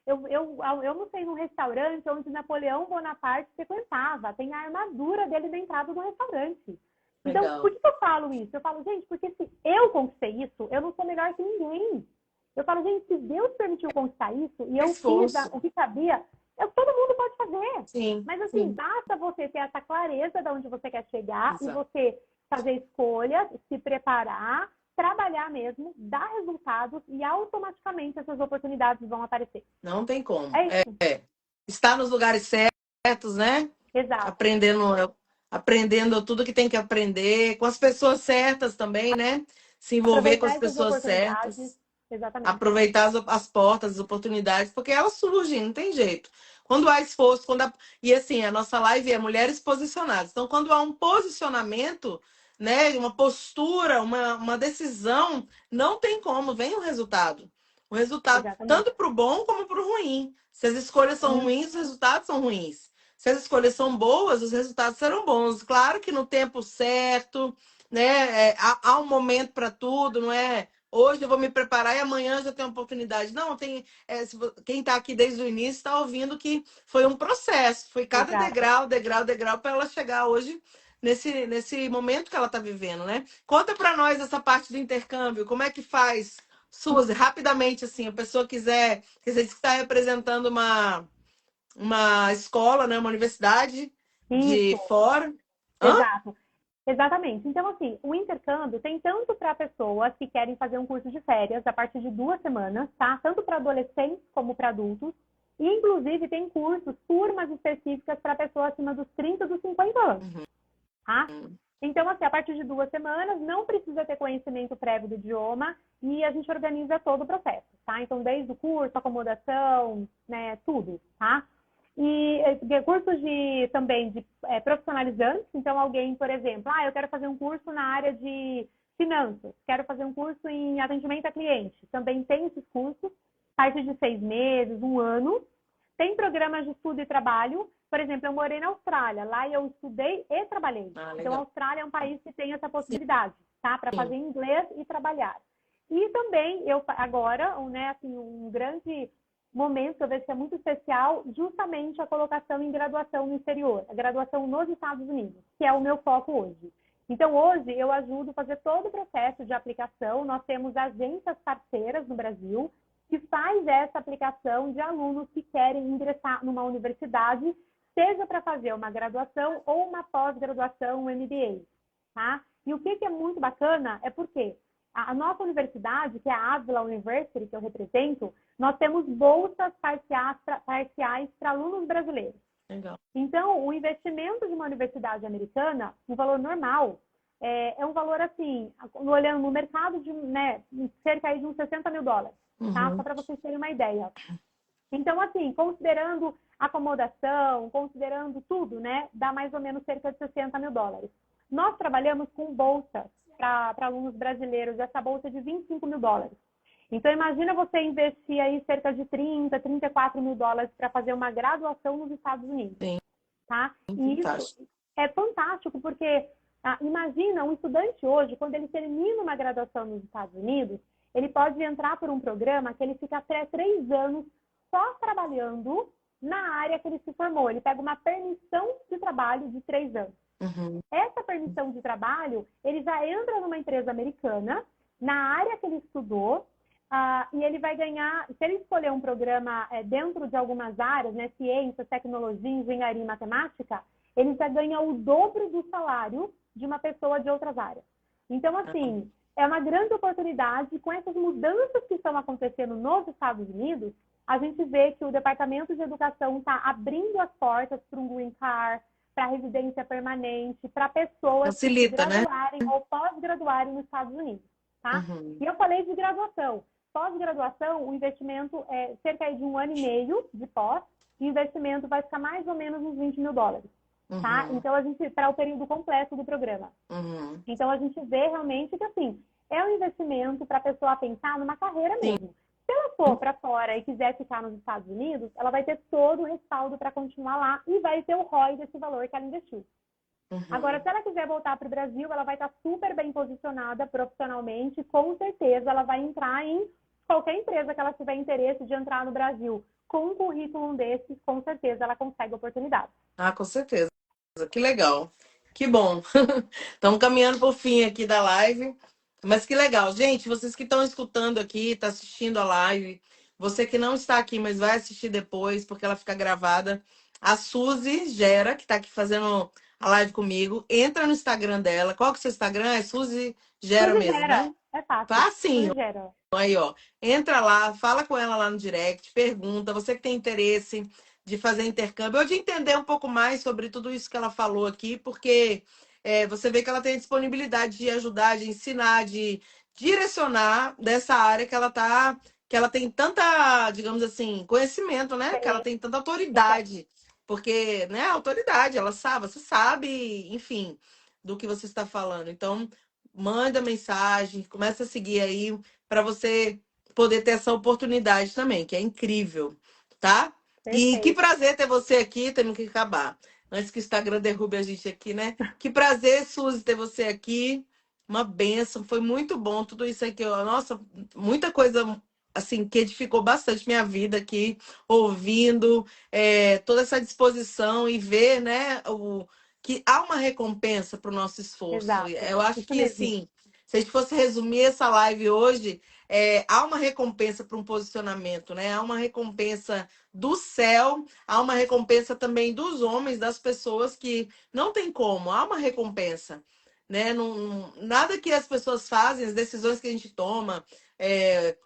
eu almocei num restaurante onde Napoleão Bonaparte frequentava, tem a armadura dele na entrada do restaurante. Então,
Legal.
por que eu falo isso? Eu falo, gente, porque se eu conquistei isso, eu não sou melhor que ninguém. Eu falo, gente, se Deus permitiu conquistar isso e eu fiz o que sabia, todo mundo pode fazer.
Sim.
Mas assim,
Sim.
basta você ter essa clareza de onde você quer chegar.
Exato.
E você fazer escolhas, se preparar, trabalhar mesmo, dar resultados e automaticamente essas oportunidades vão aparecer.
Não tem como.
É isso.
Estar nos lugares certos, né?
Exato.
Aprendendo tudo que tem que aprender, com as pessoas certas também, né? Se envolver com as pessoas certas.
Exatamente.
Aproveitar as portas, as oportunidades, porque elas surgem, não tem jeito. Quando há esforço, e assim, a nossa live é mulheres posicionadas. Então, quando há um posicionamento, né, uma postura, uma decisão, não tem como, vem o resultado. O resultado,
Exatamente.
tanto para o bom como para o ruim. Se as escolhas são ruins, os resultados são ruins. Se as escolhas são boas, os resultados serão bons. Claro que no tempo certo, né? Há um momento para tudo, não é? Hoje eu vou me preparar e amanhã já tem uma oportunidade. Não, quem está aqui desde o início está ouvindo que foi um processo, foi cada degrau para ela chegar hoje nesse momento que ela está vivendo, né? Conta para nós essa parte do intercâmbio, como é que faz, Suzy, rapidamente assim, a pessoa quiser, você disse que está representando uma escola, né, uma universidade de fora.
Exato. Exatamente. Então, assim, o intercâmbio tem tanto para pessoas que querem fazer um curso de férias a partir de 2 semanas, tá? Tanto para adolescentes como para adultos. E, inclusive, tem cursos, turmas específicas para pessoas acima dos 30 dos 50 anos. Tá? Então, assim, a partir de 2 semanas, não precisa ter conhecimento prévio do idioma e a gente organiza todo o processo, tá? Então, desde o curso, acomodação, né, tudo, tá? E cursos também de profissionalizantes. Então, alguém, por exemplo, eu quero fazer um curso na área de finanças, quero fazer um curso em atendimento a cliente. Também tem esses cursos, a partir de 6 meses, 1 ano. Tem programas de estudo e trabalho. Por exemplo, eu morei na Austrália. Lá eu estudei e trabalhei. Então, a Austrália é um país que tem essa possibilidade, tá? Para fazer inglês e trabalhar. E também, eu agora, né, assim, um grande momento, eu vejo que é muito especial, justamente a colocação em graduação no exterior, a graduação nos Estados Unidos, que é o meu foco hoje. Então, hoje, eu ajudo a fazer todo o processo de aplicação. Nós temos agências parceiras no Brasil que faz essa aplicação de alunos que querem ingressar numa universidade, seja para fazer uma graduação ou uma pós-graduação, um MBA. Tá? E o que é muito bacana é porque a nossa universidade, que é a Avila University, que eu represento, nós temos bolsas parciais para alunos brasileiros.
Legal.
Então, o investimento de uma universidade americana, o valor normal, é um valor assim, olhando no mercado de cerca aí de uns US$ 60.000, tá? Só
Uhum.
para vocês terem uma ideia. Então, assim, considerando acomodação, considerando tudo, né, dá mais ou menos cerca de US$ 60.000. Nós trabalhamos com bolsa para alunos brasileiros, essa bolsa é de US$ 25.000. Então, imagina você investir aí cerca de US$ 34.000 para fazer uma graduação nos Estados Unidos,
Sim,
tá? E isso
fantástico.
é fantástico, porque imagina um estudante hoje, quando ele termina uma graduação nos Estados Unidos, ele pode entrar por um programa que ele fica até 3 anos só trabalhando na área que ele se formou. Ele pega uma permissão de trabalho de 3 anos.
Uhum.
Essa permissão de trabalho, ele já entra numa empresa americana, na área que ele estudou, e ele vai ganhar, se ele escolher um programa dentro de algumas áreas, né, ciência, tecnologia, engenharia e matemática, ele já ganha o dobro do salário de uma pessoa de outras áreas. Então, assim, é uma grande oportunidade. Com essas mudanças que estão acontecendo nos Estados Unidos, a gente vê que o Departamento de Educação está abrindo as portas para um green card, para residência permanente, para pessoas que se
Facilita, né?
graduarem ou pós-graduarem nos Estados Unidos, tá?
Uhum.
E eu falei de graduação. Pós-graduação, o investimento é cerca de 1 ano e meio de pós, e o investimento vai ficar mais ou menos uns US$ 20.000, tá?
Uhum.
Então, a gente, para o período completo do programa.
Uhum.
Então, a gente vê realmente que, assim, é um investimento para a pessoa pensar numa carreira
Sim.
mesmo. Se ela for para fora e quiser ficar nos Estados Unidos, ela vai ter todo o respaldo para continuar lá e vai ter o ROI desse valor que ela investiu.
Uhum.
Agora, se ela quiser voltar para o Brasil, ela vai estar super bem posicionada profissionalmente. Com certeza, ela vai entrar em qualquer empresa que ela tiver interesse de entrar no Brasil. Com um currículo desses, com certeza, ela consegue oportunidade.
Ah, com certeza. Que legal. Que bom. Estamos caminhando para o fim aqui da live. Mas que legal. Gente, vocês que estão escutando aqui, está assistindo a live, você que não está aqui, mas vai assistir depois, porque ela fica gravada. A Suzy Gera, que está aqui fazendo a live comigo, entra no Instagram dela. Qual que é o seu Instagram? É Suzy Gera
Suzy
mesmo,
Gera,
né?
é fácil.
Facinho.
Suzy Gera.
Aí, ó, entra lá, fala com ela lá no direct, pergunta, você que tem interesse de fazer intercâmbio ou de entender um pouco mais sobre tudo isso que ela falou aqui, porque você vê que ela tem a disponibilidade de ajudar, de ensinar, de direcionar dessa área que ela tá, que ela tem tanta, digamos assim, conhecimento, né? Que ela tem tanta autoridade, porque, né, autoridade, ela sabe, você sabe, enfim, do que você está falando. Então, manda mensagem, começa a seguir aí para você poder ter essa oportunidade também, que é incrível, tá? E que
Perfeito.
prazer ter você aqui, temos que acabar. Antes que o Instagram derrube a gente aqui, né? Que prazer, Suzy, ter você aqui. Uma bênção, foi muito bom tudo isso aqui. Ó. Nossa, muita coisa assim que edificou bastante minha vida aqui, ouvindo toda essa disposição e ver, né, que há uma recompensa para o nosso esforço.
Exato.
Eu acho
Isso
que
mesmo.
assim, se a gente fosse resumir essa live hoje, há uma recompensa para um posicionamento, né? Há uma recompensa do céu, há uma recompensa também dos homens, das pessoas que não tem como, há uma recompensa, né? Nada que as pessoas fazem, as decisões que a gente toma,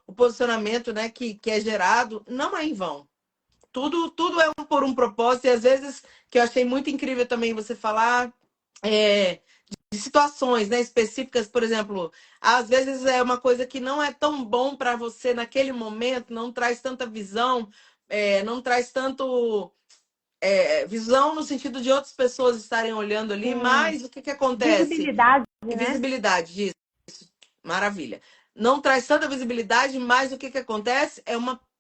o posicionamento, né, que é gerado, não é em vão. Tudo é por um propósito, e às vezes, que eu achei muito incrível também você falar, é, de situações, né, específicas, por exemplo, às vezes é uma coisa que não é tão bom para você naquele momento, não traz tanta visão, não traz tanto visão no sentido de outras pessoas estarem olhando ali,
Sim.
mas o que acontece?
Visibilidade, né?
Visibilidade disso. Maravilha. Não traz tanta visibilidade, mas o que acontece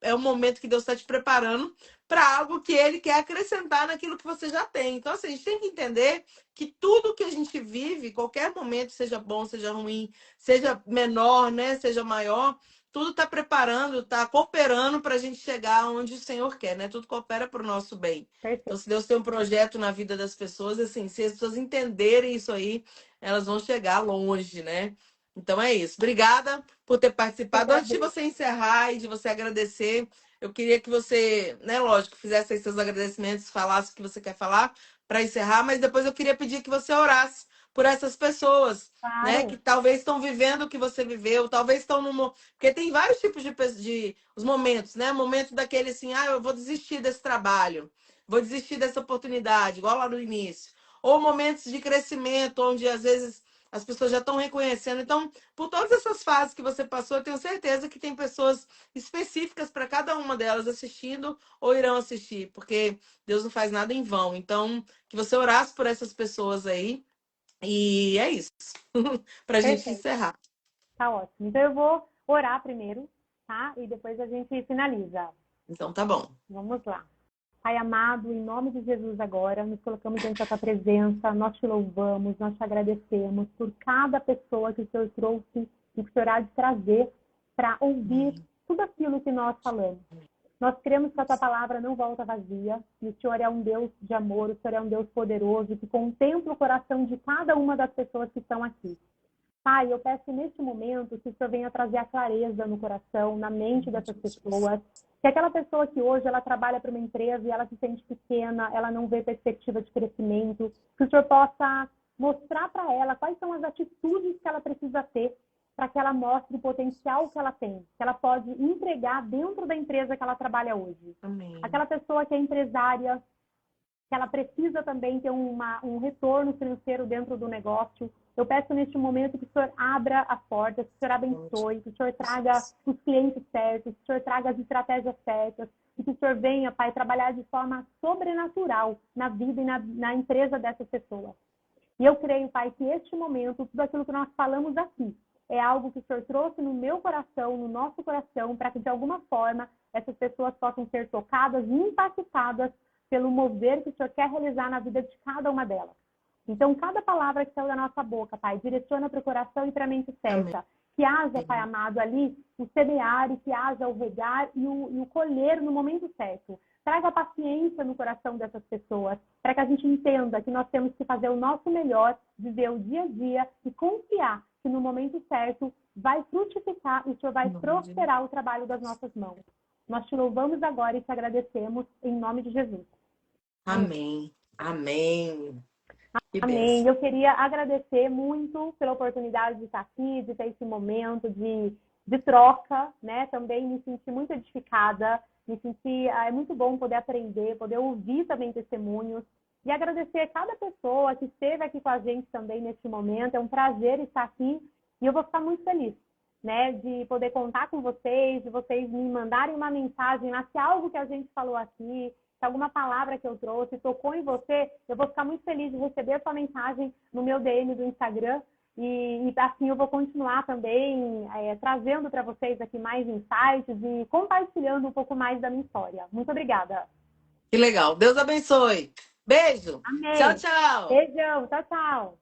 é um momento que Deus está te preparando para algo que Ele quer acrescentar naquilo que você já tem. Então, assim, a gente tem que entender que tudo que a gente vive, qualquer momento, seja bom, seja ruim, seja menor, né, seja maior, tudo está preparando, está cooperando para a gente chegar onde o Senhor quer, né? Tudo coopera para o nosso bem. Então,
Perfeito.
se Deus tem um projeto na vida das pessoas, assim, se as pessoas entenderem isso aí, elas vão chegar longe, né? Então é isso. Obrigada por ter
Eu
participado. Antes de
agradeço.
você encerrar e de você agradecer, eu queria que você, né, lógico, fizesse aí seus agradecimentos, falasse o que você quer falar para encerrar, mas depois eu queria pedir que você orasse por essas pessoas, né, que
Claro.
talvez estão vivendo o que você viveu, talvez estão porque tem vários tipos de os momentos, né? O momento daquele assim, eu vou desistir desse trabalho. vou desistir dessa oportunidade, igual lá no início. Ou momentos de crescimento, onde às vezes as pessoas já estão reconhecendo. Então, por todas essas fases que você passou, eu tenho certeza que tem pessoas específicas para cada uma delas assistindo ou irão assistir, porque Deus não faz nada em vão. Então, que você orasse por essas pessoas aí. E é isso. Para a gente
Perfeito,
encerrar.
tá ótimo. Então eu vou orar primeiro, tá? E depois a gente finaliza.
Então, tá bom.
Vamos lá. Pai amado, em nome de Jesus agora, nos colocamos diante da tua presença, nós te louvamos, nós te agradecemos por cada pessoa que o Senhor trouxe e que o Senhor há de trazer para ouvir tudo aquilo que nós falamos. Nós cremos que a tua palavra não volta vazia, e o Senhor é um Deus de amor, o Senhor é um Deus poderoso, que contempla o coração de cada uma das pessoas que estão aqui. Pai, eu peço neste momento que o Senhor venha trazer a clareza no coração, na mente dessas pessoas. Que aquela pessoa que hoje ela trabalha para uma empresa e ela se sente pequena, ela não vê perspectiva de crescimento, que o Senhor possa mostrar para ela quais são as atitudes que ela precisa ter para que ela mostre o potencial que ela tem, que ela pode entregar dentro da empresa que ela trabalha hoje.
Amém.
Aquela pessoa que é empresária, que ela precisa também ter um retorno financeiro dentro do negócio. Eu peço neste momento que o Senhor abra as portas, que o Senhor abençoe, que o Senhor traga os clientes certos, que o Senhor traga as estratégias certas, e que o Senhor venha, Pai, trabalhar de forma sobrenatural na vida e na empresa dessas pessoas. E eu creio, Pai, que este momento, tudo aquilo que nós falamos aqui, é algo que o Senhor trouxe no meu coração, no nosso coração, para que de alguma forma essas pessoas possam ser tocadas e impactadas pelo mover que o Senhor quer realizar na vida de cada uma delas. Então, cada palavra que saiu da nossa boca, Pai, direciona para o coração e para a mente certa. Amém. Que haja, Pai amado, ali o semear e que haja o regar e o colher no momento certo. Traga paciência no coração dessas pessoas, para que a gente entenda que nós temos que fazer o nosso melhor, viver o dia a dia e confiar que no momento certo vai frutificar e o Senhor vai prosperar o trabalho das nossas mãos. Nós te louvamos agora e te agradecemos em nome de Jesus.
Amém. Amém. Que
Amém.
bênção.
Eu queria agradecer muito pela oportunidade de estar aqui, de ter esse momento de troca, né? Também me senti muito edificada, me senti, é muito bom poder aprender, poder ouvir também testemunhos e agradecer a cada pessoa que esteve aqui com a gente também neste momento. É um prazer estar aqui e eu vou ficar muito feliz, né? De poder contar com vocês, de vocês me mandarem uma mensagem lá, se algo que a gente falou aqui, se alguma palavra que eu trouxe tocou em você, eu vou ficar muito feliz de receber a sua mensagem no meu DM do Instagram. E assim eu vou continuar também trazendo para vocês aqui mais insights e compartilhando um pouco mais da minha história. Muito obrigada.
Que legal. Deus abençoe. Beijo.
Amém.
Tchau, tchau.
Beijão. Tchau, tchau.